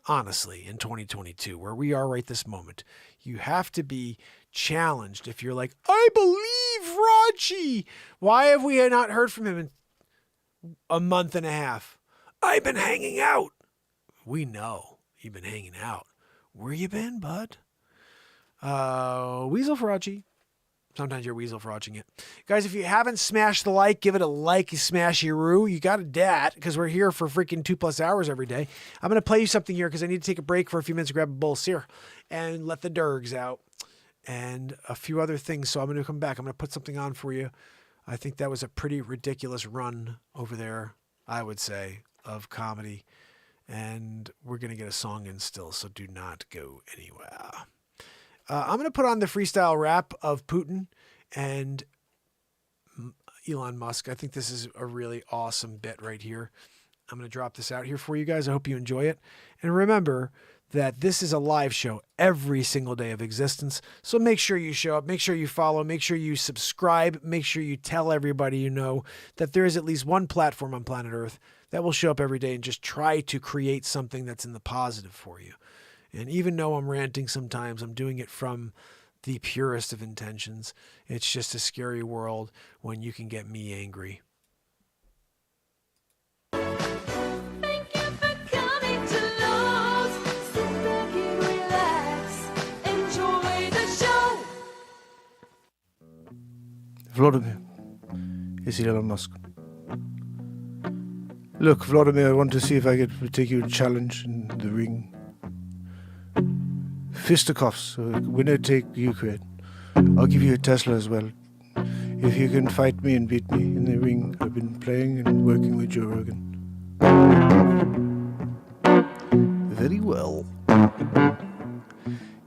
Honestly, in 2022, where we are right this moment, you have to be challenged. If you're like, I believe Raji, why have we not heard from him in a month and a half? I've been hanging out. We know you've been hanging out. Where you been, bud? Weasel for Raji. Sometimes you're weasel for watching it. Guys, if you haven't smashed the like, give it a like, you smashy-roo. You got a dat, because we're here for freaking 2+ hours every day. I'm going to play you something here because I need to take a break for a few minutes to grab a bowl of cereal and let the dergs out and a few other things. So I'm going to come back. I'm going to put something on for you. I think that was a pretty ridiculous run over there, I would say, of comedy. And we're going to get a song in still, so do not go anywhere. I'm going to put on the freestyle rap of Putin and Elon Musk. I think this is a really awesome bit right here. I'm going to drop this out here for you guys. I hope you enjoy it. And remember that this is a live show every single day of existence. So make sure you show up, make sure you follow, make sure you subscribe, make sure you tell everybody you know that there is at least one platform on planet Earth that will show up every day and just try to create something that's in the positive for you. And even though I'm ranting sometimes, I'm doing it from the purest of intentions. It's just a scary world when you can get me angry. Thank you for coming to Lowe's. Sit back and relax. Enjoy the show. Vladimir, it's Elon Musk. Look, Vladimir, I want to see if I could take you a challenge in the ring. Fisticuffs, winner take Ukraine. I'll give you a Tesla as well. If you can fight me and beat me in the ring, I've been playing and working with Joe Rogan. Very well.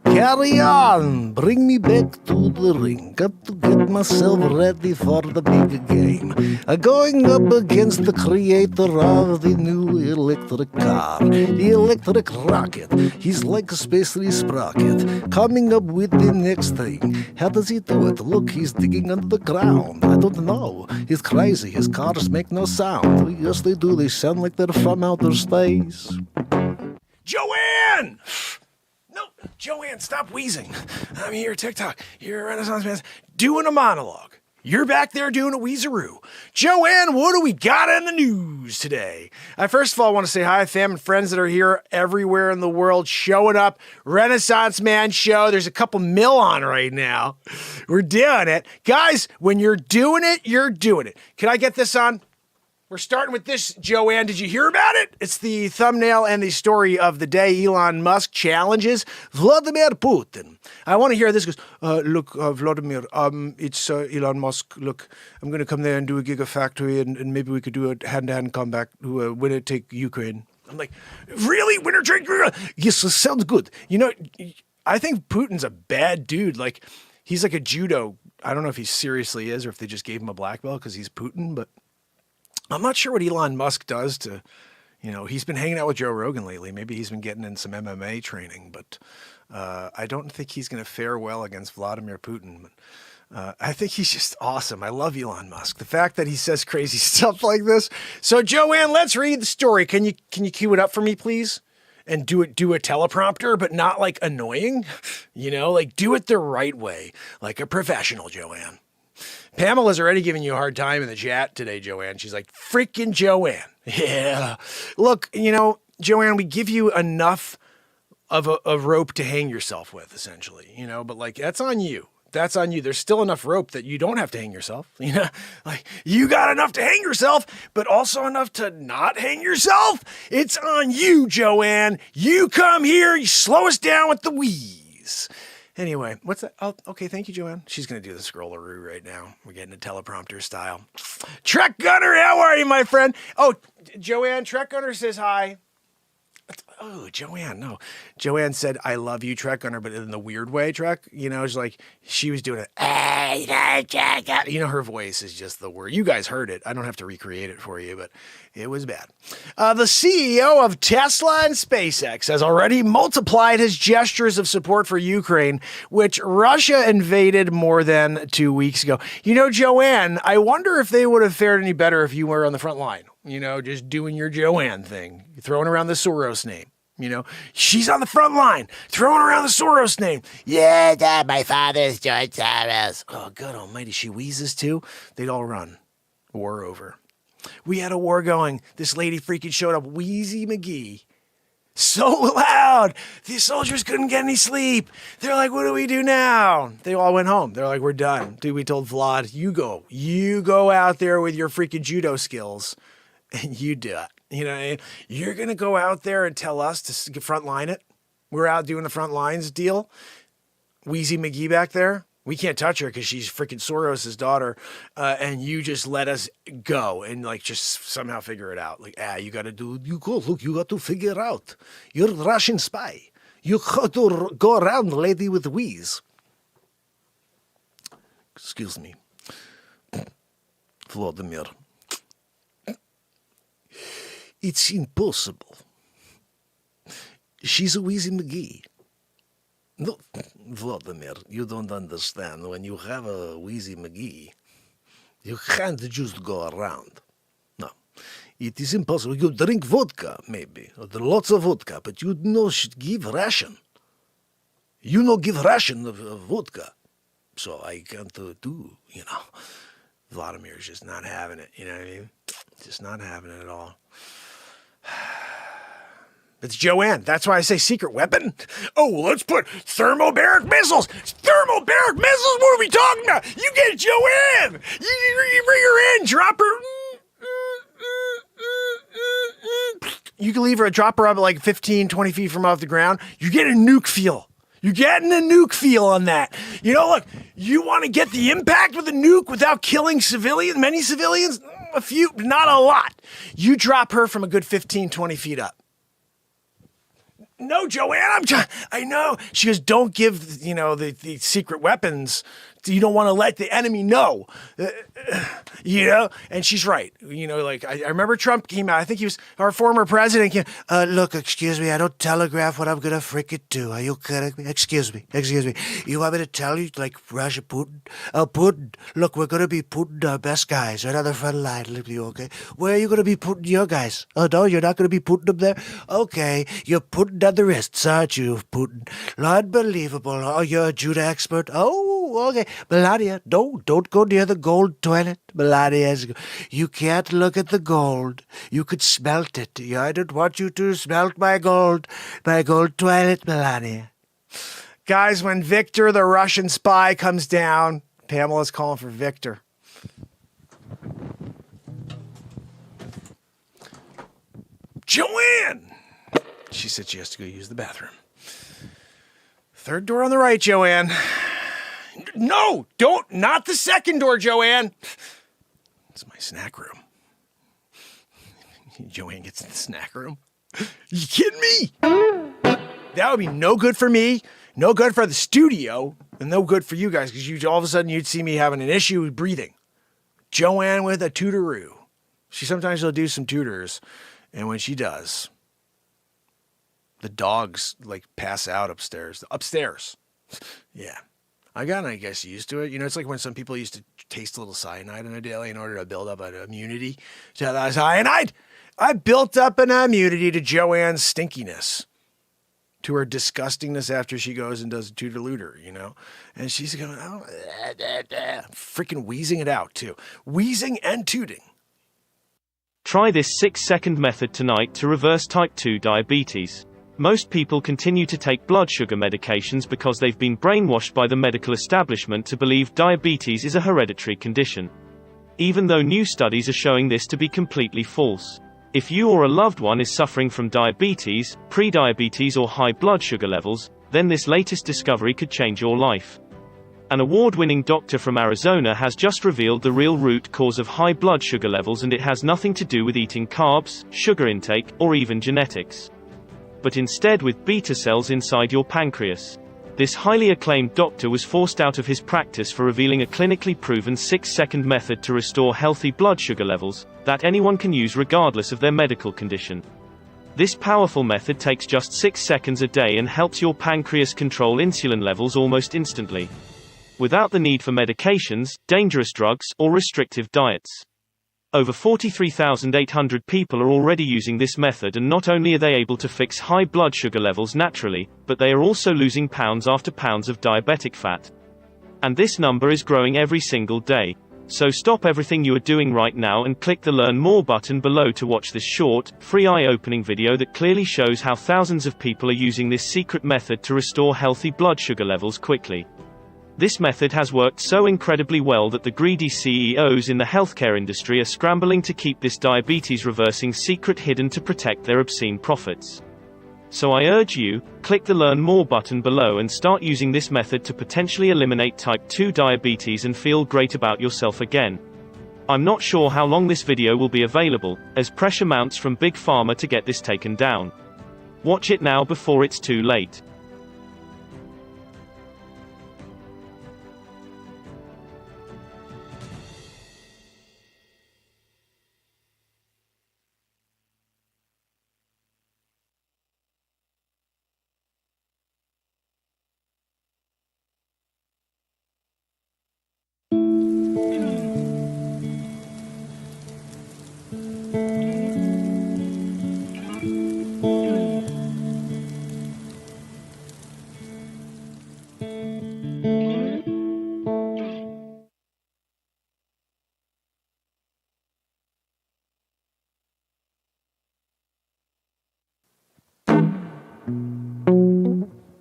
Carry on! Bring me back to the ring. Got to get myself ready for the big game. Going up against the creator of the new electric car, the electric rocket. He's like a space sprocket, coming up with the next thing. How does he do it? Look, he's digging under the ground. I don't know. He's crazy. His cars make no sound. Yes, they do. They sound like they're from outer space. Joanne! No, Joanne, stop wheezing. I'm here, TikTok. You're a Renaissance man doing a monologue. You're back there doing a Weezeroo. Joanne, what do we got in the news today? I first of all want to say hi, fam and friends that are here everywhere in the world showing up. Renaissance Man show. There's a couple mil on right now. We're doing it. Guys, when you're doing it, you're doing it. Can I get this on? We're starting with this, Joanne. Did you hear about it? It's the thumbnail and the story of the day. Elon Musk challenges Vladimir Putin. I want to hear this. Goes, look, Vladimir, it's Elon Musk. Look, I'm going to come there and do a gigafactory, and maybe we could do a hand-to-hand comeback, winner take Ukraine. I'm like, really? Winner take Ukraine? Yes, sounds good. You know, I think Putin's a bad dude. Like, he's like a judo. I don't know if he seriously is or if they just gave him a black belt because he's Putin, but I'm not sure what Elon Musk does to, he's been hanging out with Joe Rogan lately. Maybe he's been getting in some MMA training, but I don't think he's going to fare well against Vladimir Putin. I think he's just awesome. I love Elon Musk. The fact that he says crazy stuff like this. So Joanne, let's read the story. Can you cue it up for me, please? And do a teleprompter, but not like annoying, like do it the right way, like a professional, Joanne. Pamela's already giving you a hard time in the chat today, Joanne. She's like, freaking Joanne. Yeah. Look, Joanne, we give you enough of a rope to hang yourself with, essentially, but like, that's on you. That's on you. There's still enough rope that you don't have to hang yourself. Like you got enough to hang yourself, but also enough to not hang yourself. It's on you, Joanne. You come here, you slow us down with the wheeze. Anyway, what's that? Oh, okay, thank you, Joanne. She's going to do the scrolleroo right now. We're getting a teleprompter style. Trek Gunner, how are you, my friend? Oh, Joanne, Trek Gunner says hi. Oh, Joanne, no. Joanne said, I love you, Trek Gunner, but in the weird way, Trek. It's like she was doing it. Her voice is just the word. You guys heard it. I don't have to recreate it for you, but it was bad. The CEO of Tesla and SpaceX has already multiplied his gestures of support for Ukraine, which Russia invaded more than 2 weeks ago. Joanne, I wonder if they would have fared any better if you were on the front line. Just doing your Joanne thing, throwing around the Soros name. She's on the front line, throwing around the Soros name. Yeah, Dad, my father's George Soros. Oh, good almighty, she wheezes too. They'd all run. War over. We had a war going. This lady freaking showed up, Wheezy McGee. So loud, these soldiers couldn't get any sleep. They're like, what do we do now? They all went home. They're like, we're done. Dude, we told Vlad, you go out there with your freaking judo skills and you do it. You're going to go out there and tell us to front line it. We're out doing the front lines deal. Wheezy McGee back there. We can't touch her because she's freaking Soros' daughter. And you just let us go and like just somehow figure it out. Like, you got to you got to figure out. You're a Russian spy. You got to go around, lady with wheeze. Excuse me. Vladimir. It's impossible. She's a Wheezy McGee. No, Vladimir, you don't understand. When you have a Wheezy McGee, you can't just go around. No, it is impossible. You drink vodka, maybe, or lots of vodka, but you should give ration. Give ration of vodka. So I can't do. Vladimir's just not having it. You know what I mean? Just not having it at all. It's Joanne. That's why I say secret weapon. Oh, let's put thermobaric missiles. Thermobaric missiles? What are we talking about? You get Joanne. You bring her in, drop her. You can leave her, drop her up like 15, 20 feet from off the ground. You get a nuke feel. You're getting a nuke feel on that. Look, you want to get the impact with a nuke without killing many civilians? A few, not a lot. You drop her from a good 15, 20 feet up. No, Joanne, I know. She goes, don't give, the secret weapons. You don't want to let the enemy know, and she's right. I remember Trump came out. I think he was our former president. Look, excuse me. I don't telegraph what I'm going to frickin' do. Are you kidding me? Excuse me. You want me to tell you, like Russia, Putin? Putin, look, we're going to be putting our best guys right on the front line. Okay? Where are you going to be putting your guys? Oh, no, you're not going to be putting them there? Okay, you're putting on the wrists, aren't you, Putin? Unbelievable. Oh, you're a judo expert? Oh, Oh, okay. Melania, don't go near the gold toilet. Melania, you can't look at the gold. You could smelt it. I don't want you to smelt my gold toilet, Melania. Guys, when Victor, the Russian spy, comes down, Pamela's calling for Victor. Joanne! She said she has to go use the bathroom. Third door on the right, Joanne. No, not the second door, Joanne. It's my snack room. Joanne gets in the snack room. You kidding me? That would be no good for me, no good for the studio, and no good for you guys, because all of a sudden you'd see me having an issue with breathing. Joanne with a tutoroo. Sometimes she'll do some tutors, and when she does, the dogs pass out upstairs. Yeah. I guess, used to it. It's like when some people used to taste a little cyanide in a daily in order to build up an immunity to that cyanide. I built up an immunity to Joanne's stinkiness, to her disgustingness after she goes and does a tutor-looter, And she's going, freaking wheezing it out, too. Wheezing and tooting. Try this 6-second method tonight to reverse type 2 diabetes. Most people continue to take blood sugar medications because they've been brainwashed by the medical establishment to believe diabetes is a hereditary condition. Even though new studies are showing this to be completely false. If you or a loved one is suffering from diabetes, prediabetes or high blood sugar levels, then this latest discovery could change your life. An award-winning doctor from Arizona has just revealed the real root cause of high blood sugar levels, and it has nothing to do with eating carbs, sugar intake, or even genetics. But instead with beta cells inside your pancreas. This highly acclaimed doctor was forced out of his practice for revealing a clinically proven 6-second method to restore healthy blood sugar levels, that anyone can use regardless of their medical condition. This powerful method takes just 6 seconds a day and helps your pancreas control insulin levels almost instantly. Without the need for medications, dangerous drugs, or restrictive diets. Over 43,800 people are already using this method, and not only are they able to fix high blood sugar levels naturally, but they are also losing pounds after pounds of diabetic fat. And this number is growing every single day. So stop everything you are doing right now and click the Learn More button below to watch this short, free eye-opening video that clearly shows how thousands of people are using this secret method to restore healthy blood sugar levels quickly. This method has worked so incredibly well that the greedy CEOs in the healthcare industry are scrambling to keep this diabetes-reversing secret hidden to protect their obscene profits. So I urge you, click the Learn More button below and start using this method to potentially eliminate type 2 diabetes and feel great about yourself again. I'm not sure how long this video will be available, as pressure mounts from Big Pharma to get this taken down. Watch it now before it's too late.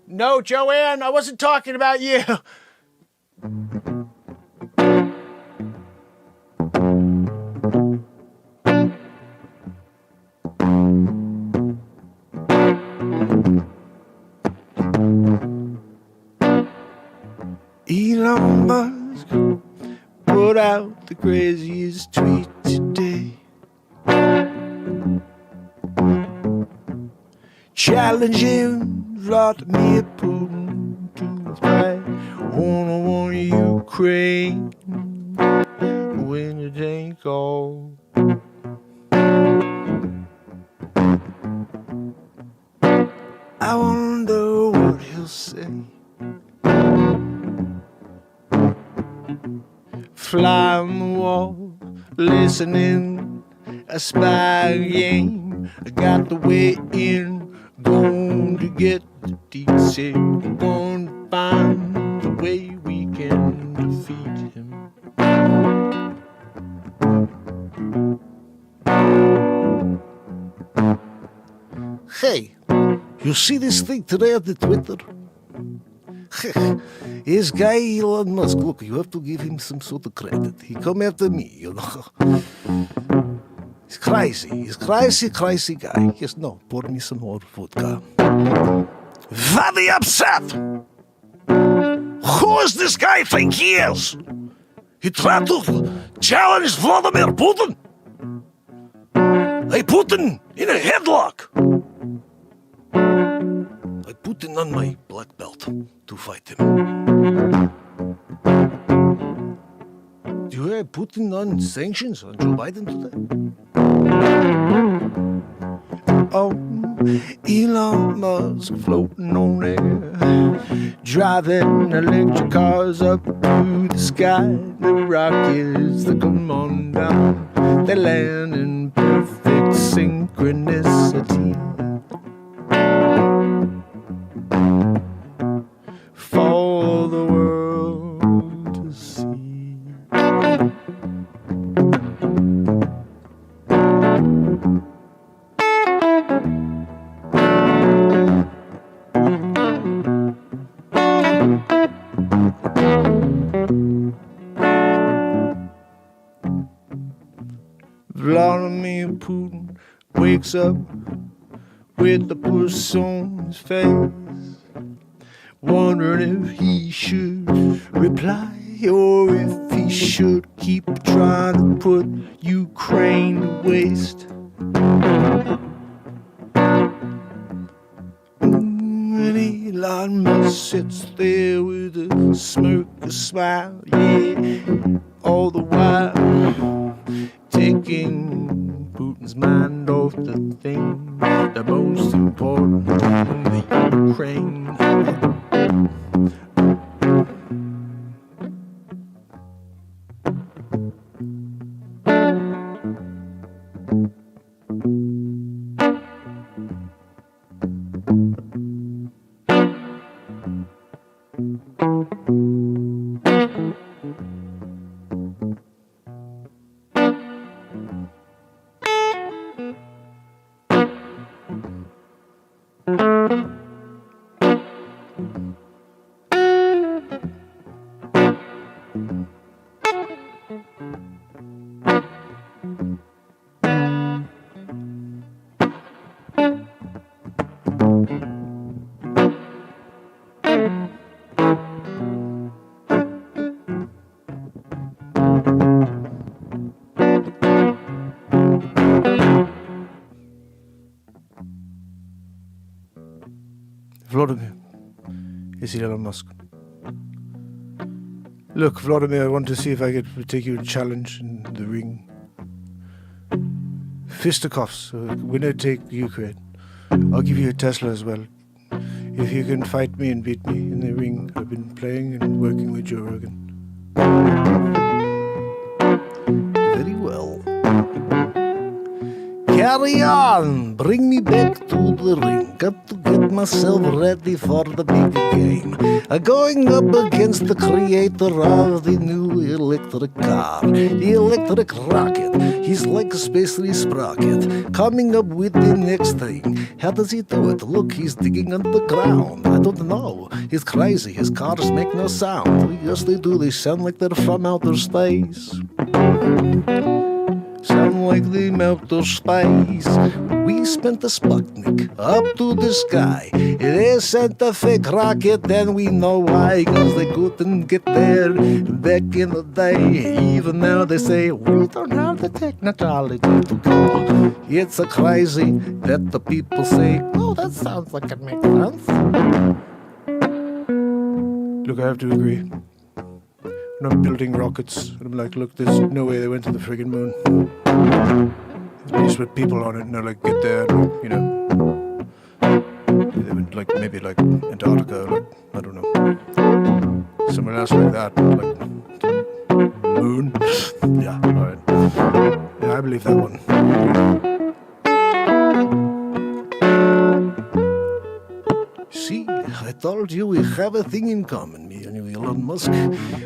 No, Joanne, I wasn't talking about you. Elon Musk put out the craziest tweet today, challenging Vladimir Putin to fight on Ukraine when it ain't all. I wonder what he'll say. Fly on the wall, listening, a spy game. I got the way in, going to get the deep sea, going to find the way we can defeat him. Hey, you see this thing today on the Twitter? This guy Elon Musk, look, you have to give him some sort of credit. He come after me, you know. He's crazy guy. Yes, no, pour me some more vodka. Very upset! Who is this guy think he is? He tried to challenge Vladimir Putin. I put him in a headlock. I put him on my black belt to fight him. Do you put him on sanctions on Joe Biden today? Oh, Elon Musk floating on air, driving electric cars up to the sky. The rockets that come on down, they land in perfect synchronicity. For the world to see. Vladimir Putin wakes up with the puss on his face, wondering if he should reply or if he should keep trying to put Ukraine to waste. And Elon Musk sits there with a smirk, a smile, yeah, all the while taking Putin's mind off the thing, the most important, the Ukraine. Vladimir, it's Elon Musk. Look, Vladimir, I want to see if I could take you a challenge in the ring. Fisticuffs, winner take Ukraine. I'll give you a Tesla as well. If you can fight me and beat me in the ring, I've been playing and working with Joe Rogan. Very well. Carry on! Bring me back to the ring. Got to get myself ready for the big game. Going up against the creator of the new electric car, the electric rocket. He's like a space sprocket, coming up with the next thing. How does he do it? Look, he's digging underground. I don't know. He's crazy. His cars make no sound. Yes, they do. They sound like they're from outer space. Sound like the outer space. We spent a Sputnik up to the sky. They sent a fake rocket, and we know why. Cause they couldn't get there back in the day. Even now they say, we don't have the technology to go. It's a crazy that the people say, oh, that sounds like it makes sense. Look, I have to agree. When I'm building rockets, and I'm like, look, there's no way they went to the friggin' moon. At least with people on it, and they're like, get there, you know. They went like, maybe like Antarctica, like, I don't know. Somewhere else like that, like, moon. Yeah, alright. Yeah, I believe that one. See, I told you we have a thing in common, me and you, Elon Musk.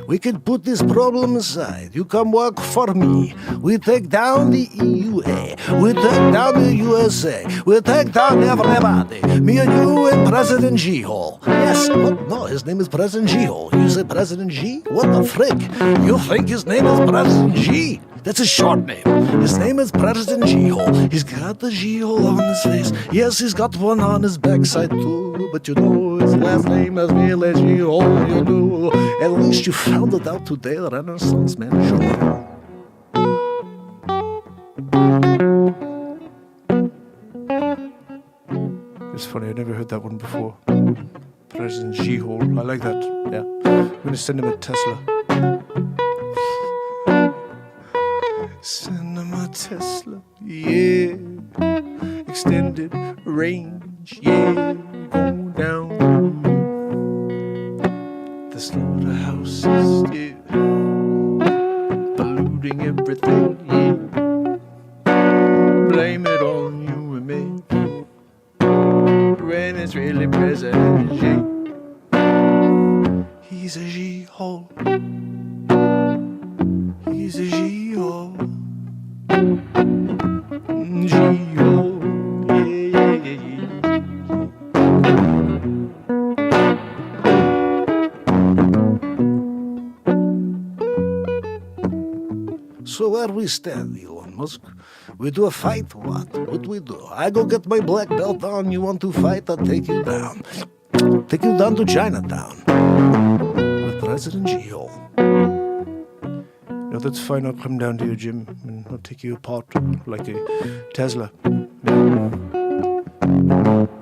We can put this problem aside. You come work for me. We take down the EUA. We take down the USA. We take down everybody. Me and you and President G-Hole. Yes, what? No, his name is President G-Hole. You say President G? What the frick? You think his name is President G? That's his short name. His name is President G-Hole. He's got the G-Hole on his face. Yes, he's got one on his backside too. But you know his last name is really G-Hole, you know. At least you found it out today, Renaissance Man Show. It's funny, I never heard that one before. President G-Hole. I like that. Yeah. I'm gonna send him a Tesla. Send him a Tesla, yeah. Extended range, yeah. Going down the slaughterhouses, yeah. Polluting everything, yeah. Blame it on you and me. When it's really President G. He's a G-hole. He's a G-hole. G-hole. Yeah, yeah, yeah, yeah. So where we stand, Elon Musk? We do a fight? What? What we do? I go get my black belt on. You want to fight? I'll take you down. Take you down to Chinatown. With President G-hole. No, that's fine. I'll come down to your gym and I'll take you apart like a Tesla. Yeah.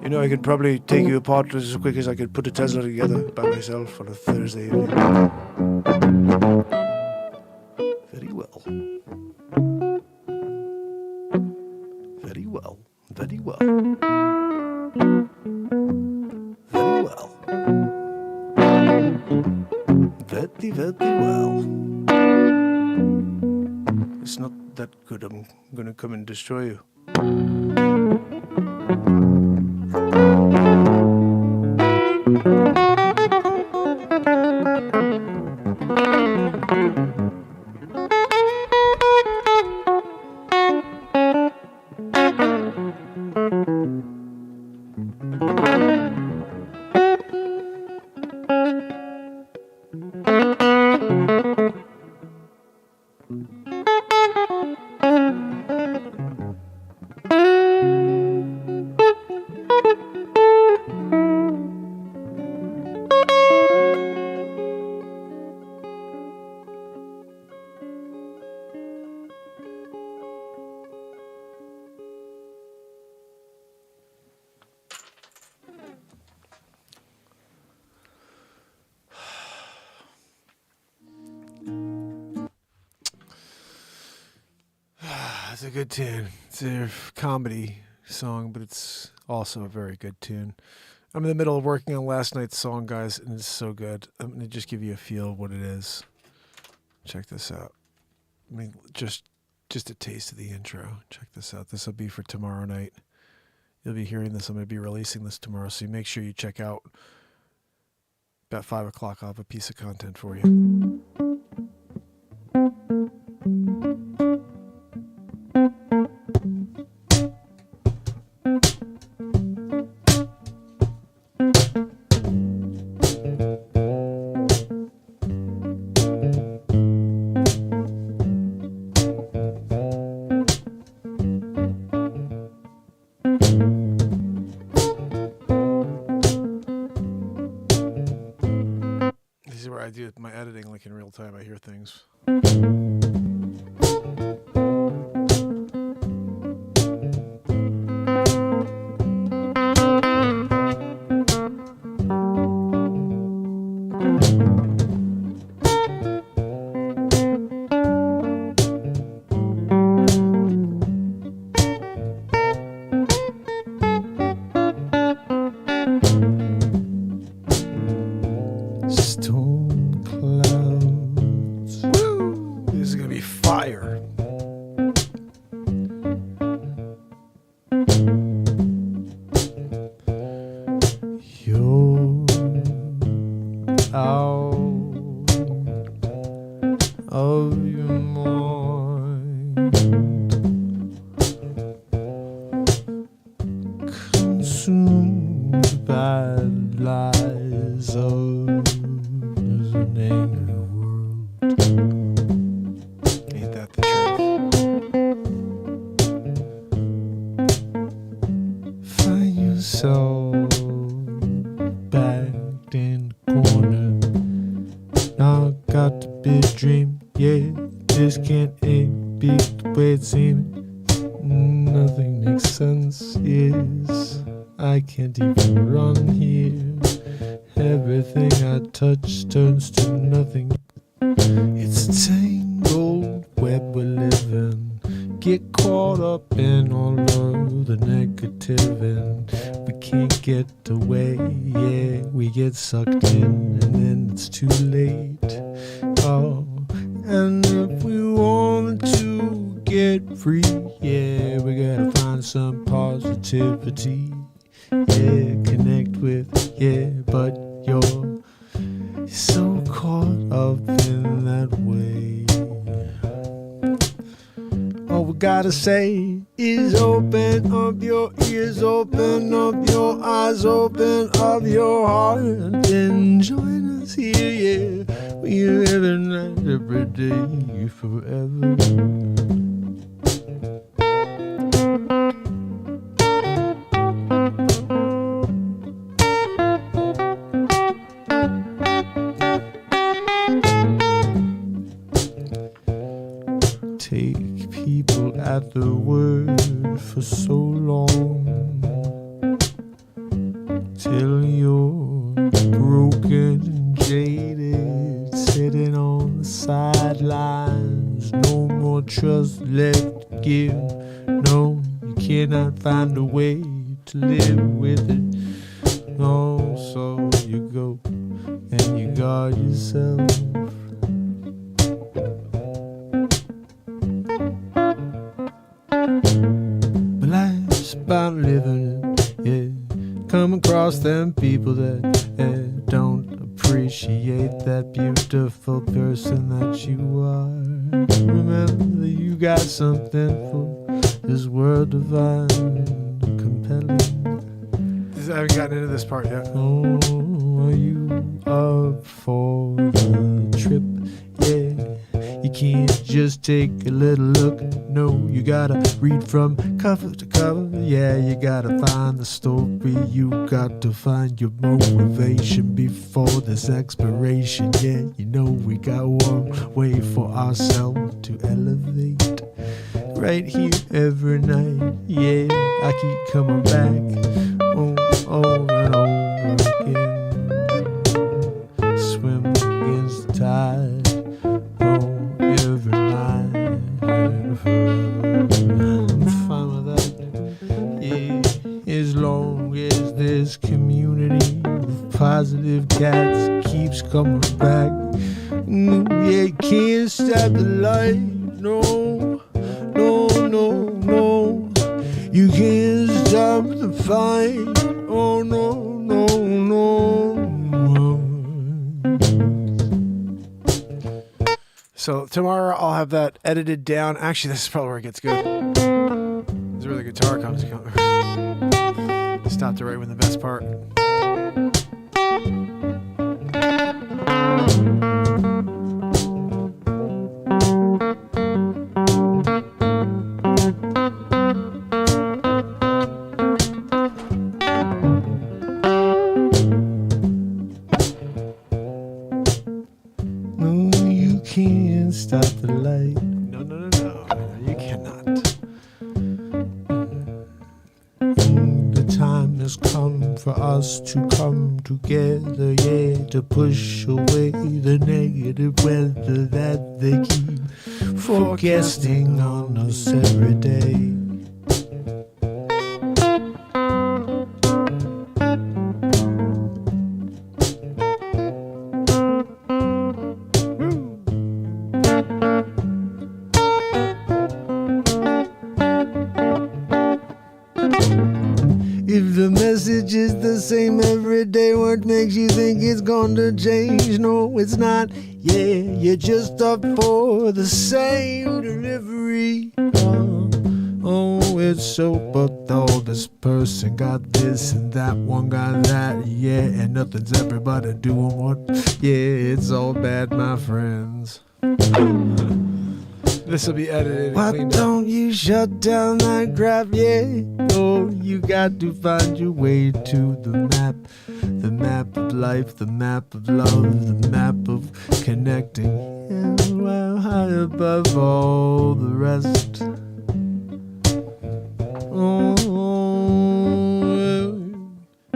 You know, I could probably take you apart as quick as I could put a Tesla together by myself on a Thursday evening. Very well. Very well. Very well. Very well. Very, very well. It's not that good. I'm gonna come and destroy you. It's a good tune. It's a comedy song, but it's also a very good tune. I'm in the middle of working on last night's song, guys, and it's so good. I'm going to just give you a feel of what it is. Check this out. I mean, just a taste of the intro. Check this out. This will be for tomorrow night. You'll be hearing this. I'm going to be releasing this tomorrow, so make sure you check out. About 5 o'clock, I'll have a piece of content for you. I do my editing like in real time. I hear things. Storm clouds. Woo! inside lies an angry world. Ain't that the truth? Find yourself backed in the corner. Now I got the big dream, yeah. This can't be the way it seems. Nothing makes sense, yes. I can't even run here. Everything I touch turns to nothing. It's a tangled web we're living. Get caught up in all of the negative and we can't get away, yeah. We get sucked in and then it's too late. Oh, and if we want to get free, yeah, we gotta find some positivity. Yeah, connect with, yeah, but you're so caught up in that way. All we gotta say is open up your ears, open up your eyes, open up your heart, and join us here, yeah. We're every night, every day, forever. Take people at the word for so long till you're broken and jaded, sitting on the sidelines. No more trust left to give. No, you cannot find a way to live with it. No, so you go and you guard yourself. But life's about living it, yeah. Come across them people that don't appreciate that beautiful person that you are. Remember you got something for this world divine, compelling. I haven't gotten into this part yet. Oh, are you up for the trip? Yeah. You can't just take a little look. No, you gotta read from cover to cover. Yeah, you gotta find the story. You got to find your motivation before this expiration. Yeah, you know we got one way for ourselves to elevate. Right here every night. Yeah, I keep coming back. Over and over again. Swim against the tide. Every night and forever. I'm fine with that. Yeah, as long as this community of positive cats keeps coming back. Yeah, can't stop the light. No, no, no, no. You can't stop the fight. Oh, no, no, no. So tomorrow I'll have that edited down. Actually, this is probably where it gets good. This is where the guitar comes. Stopped it right when the best part. Can't stop the light. No, you cannot. The time has come for us to come together, yeah, to push away the negative weather that they keep forecasting on us every day. If the message is the same every day, what makes you think it's gonna change? No, it's not. Yeah, you're just up for the same delivery. Oh, it's so, but oh, this person got this and that one got that, yeah, and nothing's everybody doing what, yeah, it's all bad, my friends. This will be edited. Why don't you shut down that crap, yeah? Oh, you got to find your way to the map of life, the map of love, the map of connecting, yeah, well, high above all the rest. Oh,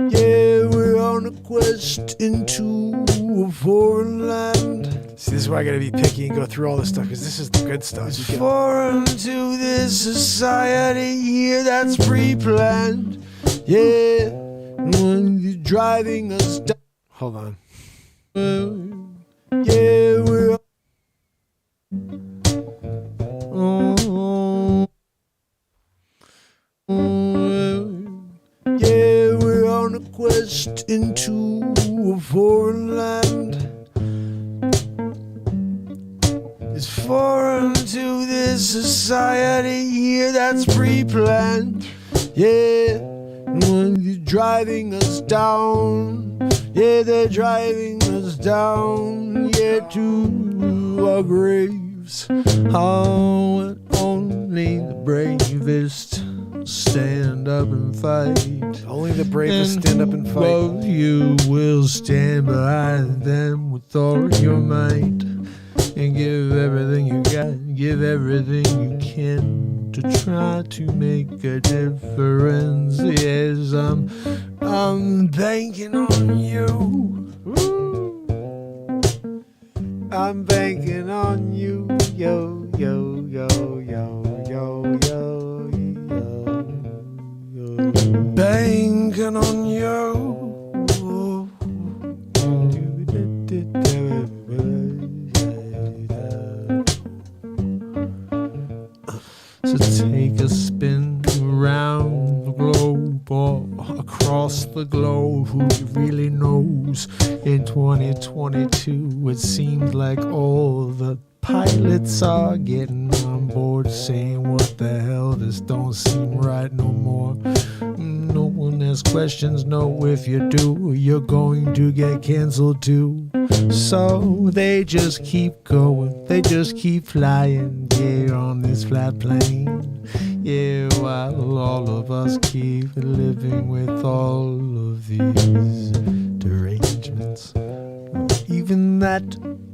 yeah, we're on a quest into a foreign land. See, this is why I gotta be picky and go through all this stuff, because this is the good stuff. Foreign to this society here that's pre-planned. Yeah, when you're driving us down. Hold on. Yeah, we're. Oh, yeah, we're on a quest into a foreign land. It's foreign to this society here that's pre-planned. Yeah, when you're driving us down. Yeah, they're driving us down, yeah, to our graves. Oh, and only the bravest stand up and fight. Only the bravest stand up and fight. Well, you will stand behind them with all your might. And give everything you got, give everything you can to try to make a difference. Yes, I'm banking on you. I'm banking on you, yo, yo, yo, yo, yo, yo, yo, yo. Banking on you. So take a spin around the globe or across the globe. Who really knows? In 2022, it seems like all the pilots are getting on board, saying, "What the hell? This don't seem right no more." No one asks questions. No, if you do, you're going to get canceled too. So they just keep going, they just keep flying, yeah, on this flat plane. Yeah, while all of us keep living with all of these derangements. Even that,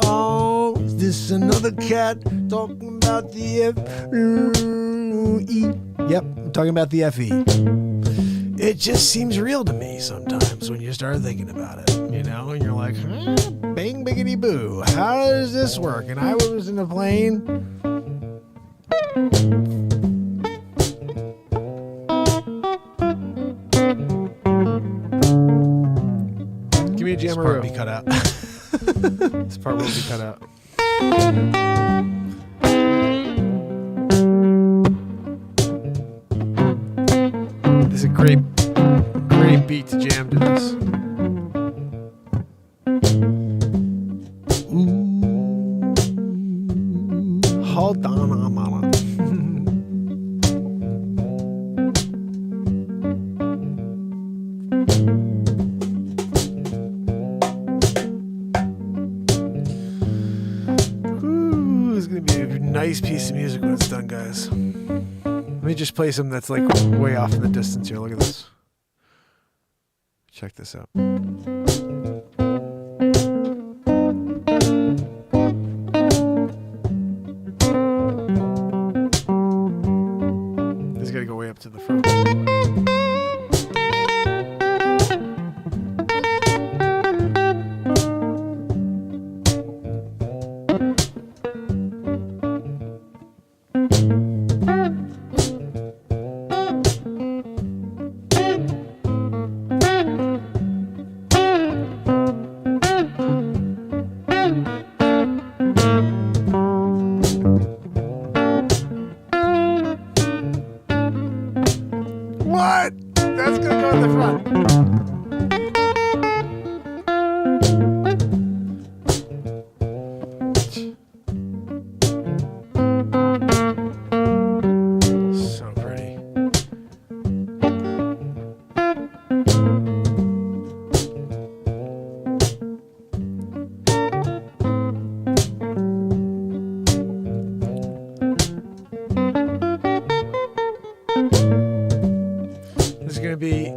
oh, is this another cat talking about the F-E? Yep, I'm talking about the FE. It just seems real to me sometimes when you start thinking about it, you know, and you're like, bang, biggity boo, how does this work? And I was in a plane. Give me a jammer. This part will be cut out. This part will be cut out. This is a great beat to jam to this. Hold on, It's gonna be a nice piece of music when it's done, guys. Let me just play something that's like way off in the distance here. Look at this. Check this out. This gotta go way up to the front. What? That's gonna go in the front. So great. going to be...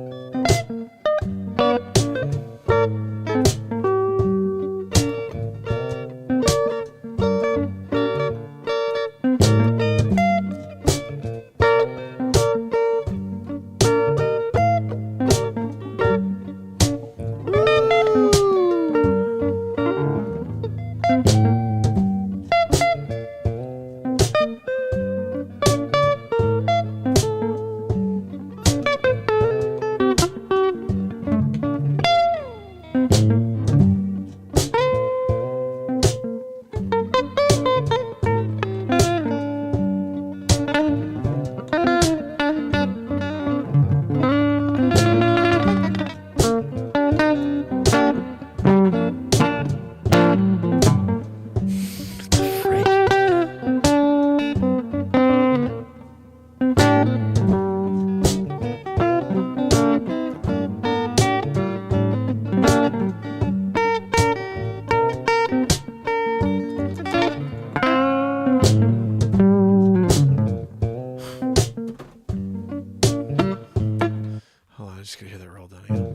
Hold on, I just gotta hear that roll down again.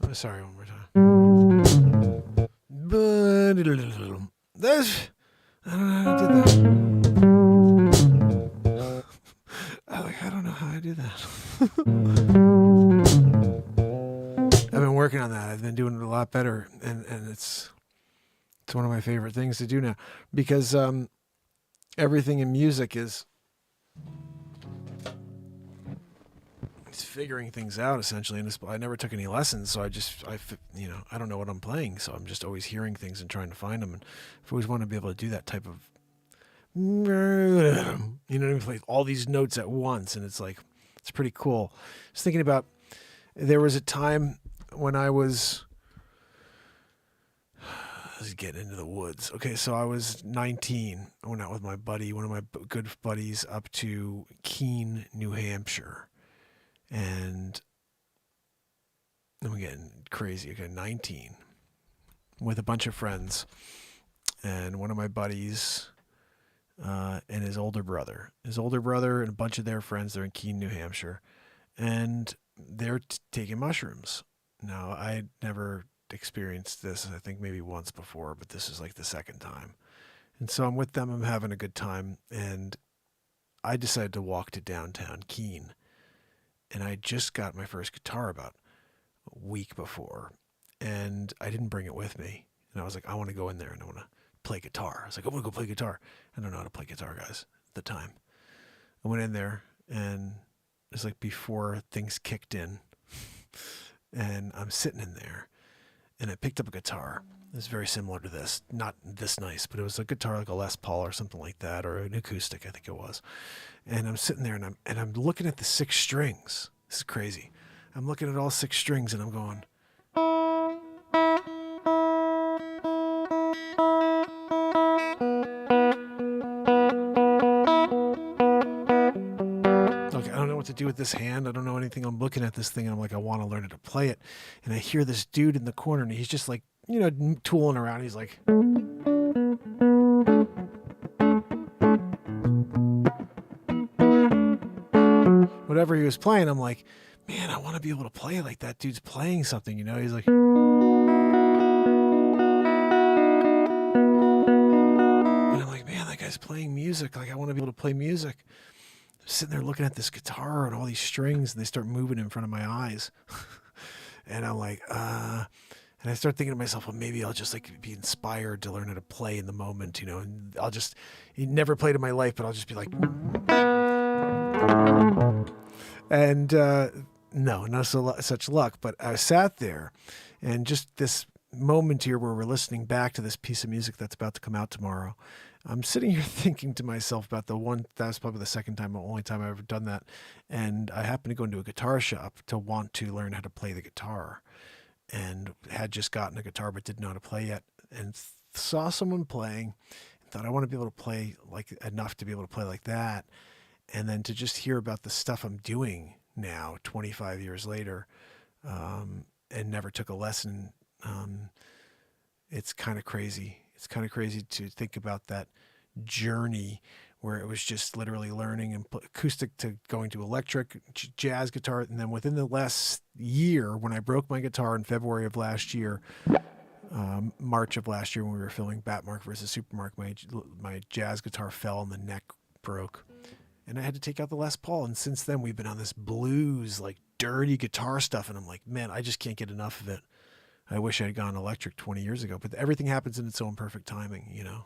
Oh, sorry, one more time. That's... I don't know how to do that. I don't know how I do that. I've been working on that. I've been doing it a lot better, and it's one of my favorite things to do now, because everything in music is figuring things out essentially. And I never took any lessons, so I don't know what I'm playing, so I'm just always hearing things and trying to find them. And I've always wanted to be able to do that type of, you know what I mean, play all these notes at once, and it's pretty cool. I was thinking about, there was a time when I was getting into the woods. Okay, so I was 19. I went out with my buddy, one of my good buddies, up to Keene, New Hampshire. And I'm getting crazy. Okay, 19. With a bunch of friends. And one of my buddies and his older brother. His older brother and a bunch of their friends, they're in Keene, New Hampshire. And they're taking mushrooms. Now, I never experienced this, I think maybe once before, but this is like the second time. And so I'm with them, I'm having a good time, and I decided to walk to downtown Keene. And I just got my first guitar about a week before, and I didn't bring it with me. And I was like, I want to go in there and I want to play guitar. I was like, I want to go play guitar. I don't know how to play guitar, guys, at the time. I went in there, and it was like before things kicked in. And I'm sitting in there, and I picked up a guitar. It was very similar to this. Not this nice, but it was a guitar like a Les Paul or something like that, or an acoustic, I think it was. And I'm sitting there, and I'm looking at the 6 strings. This is crazy. I'm looking at all 6 strings, and I'm going... to do with this hand. I don't know anything. I'm looking at this thing and I'm like, I want to learn how to play it. And I hear this dude in the corner, and he's just like, tooling around. He's like, whatever he was playing, I'm like, man, I want to be able to play like that dude's playing something, He's like, and I'm like, man, that guy's playing music. Like, I want to be able to play music. Sitting there looking at this guitar and all these strings, and they start moving in front of my eyes. And I'm like, and I start thinking to myself, well, maybe I'll just like be inspired to learn how to play in the moment, and I'll just, never played in my life, but I'll just be like, and no, not such luck. But I sat there, and just this moment here where we're listening back to this piece of music that's about to come out tomorrow, I'm sitting here thinking to myself about that was probably the second time, the only time I've ever done that. And I happened to go into a guitar shop to want to learn how to play the guitar, and had just gotten a guitar but didn't know how to play yet, and saw someone playing and thought, I want to be able to play like enough to be able to play like that. And then to just hear about the stuff I'm doing now, 25 years later, and never took a lesson. It's kind of crazy. It's kind of crazy to think about that journey where it was just literally learning and acoustic to going to electric, jazz guitar. And then within the last year, when I broke my guitar in February of last year, March of last year when we were filming Batmark versus Supermark, my jazz guitar fell and the neck broke. And I had to take out the Les Paul. And since then, we've been on this blues, like dirty guitar stuff. And I'm like, man, I just can't get enough of it. I wish I had gone electric 20 years ago. But everything happens in its own perfect timing, you know?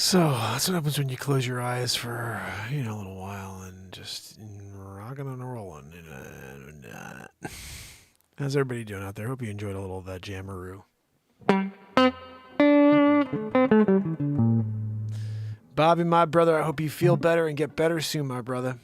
So that's what happens when you close your eyes for a little while and just rocking and rolling. How's everybody doing out there? Hope you enjoyed a little of that jammeroo. Bobby, my brother, I hope you feel better and get better soon, my brother.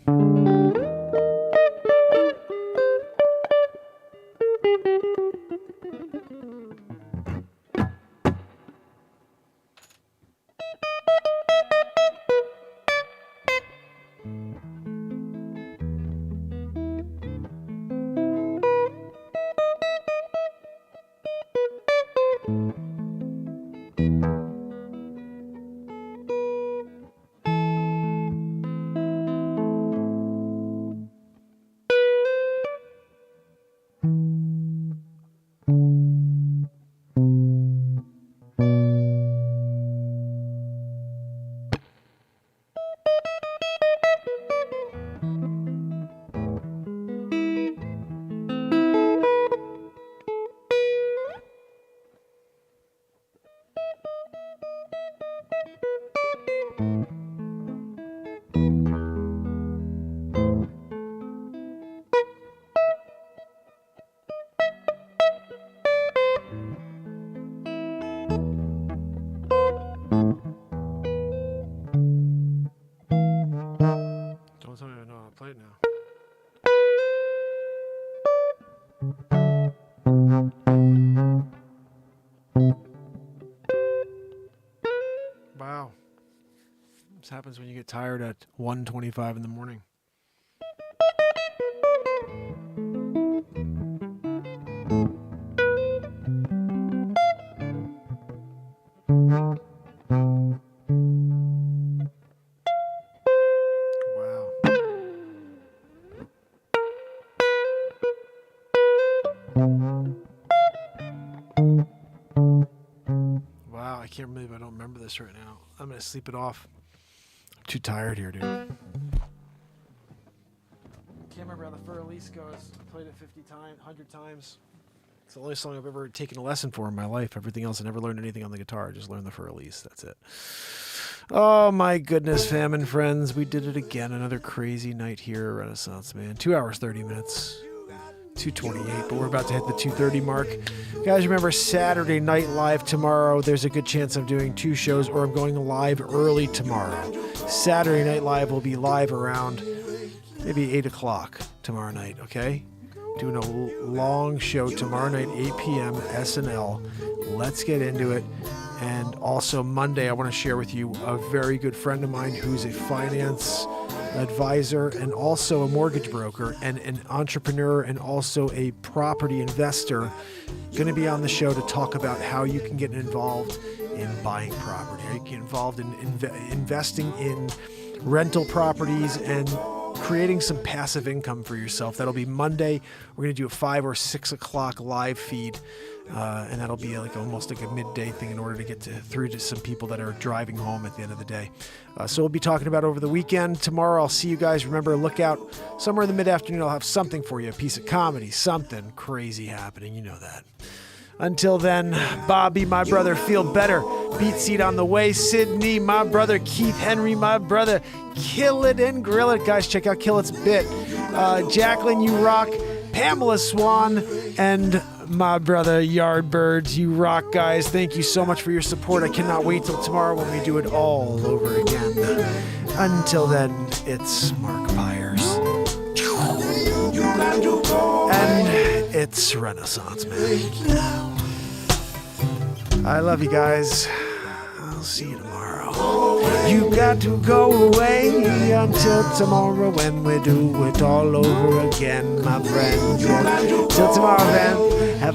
Wow. This happens when you get tired at 1:25 in the morning. Wow, I can't believe I don't remember this right now. I'm going to sleep it off. I'm too tired here, dude. Can't remember how the Fur Elise goes. I played it 100 times. It's the only song I've ever taken a lesson for in my life. Everything else, I never learned anything on the guitar. I just learned the Fur Elise. That's it. Oh, my goodness, fam and friends. We did it again. Another crazy night here at Renaissance, man. 2 hours, 30 minutes. 2:28, but we're about to hit the 2:30 mark. Guys, remember Saturday Night Live tomorrow. There's a good chance I'm doing 2 shows, or I'm going live early tomorrow. Saturday Night Live will be live around maybe 8 o'clock tomorrow night, okay? Doing a long show tomorrow night, 8 p.m., SNL. Let's get into it. And also Monday, I want to share with you a very good friend of mine who's a finance advisor and also a mortgage broker and an entrepreneur and also a property investor, going to be on the show to talk about how you can get involved in buying property, how you can get involved in investing in rental properties and creating some passive income for yourself. That'll be Monday. We're going to do a 5 or 6 o'clock live feed. And that'll be like almost like a midday thing in order to get through to some people that are driving home at the end of the day. So we'll be talking about over the weekend. Tomorrow I'll see you guys. Remember, look out. Somewhere in the mid-afternoon I'll have something for you. A piece of comedy, something crazy happening. You know that. Until then, Bobby, my brother, feel better. Beat seat on the way. Sydney, my brother. Keith Henry, my brother. Kill it and grill it. Guys, check out Kill It's Bit. Jacqueline, you rock. Pamela Swan and my brother Yardbirds, you rock, guys. Thank you so much for your support. I cannot wait till tomorrow when we do it all over again. Until then, it's Mark Pyers. And it's Renaissance, man. I love you guys. I'll see you tomorrow. You got to go away until tomorrow when we do it all over again, my friend. Till tomorrow, then. Have a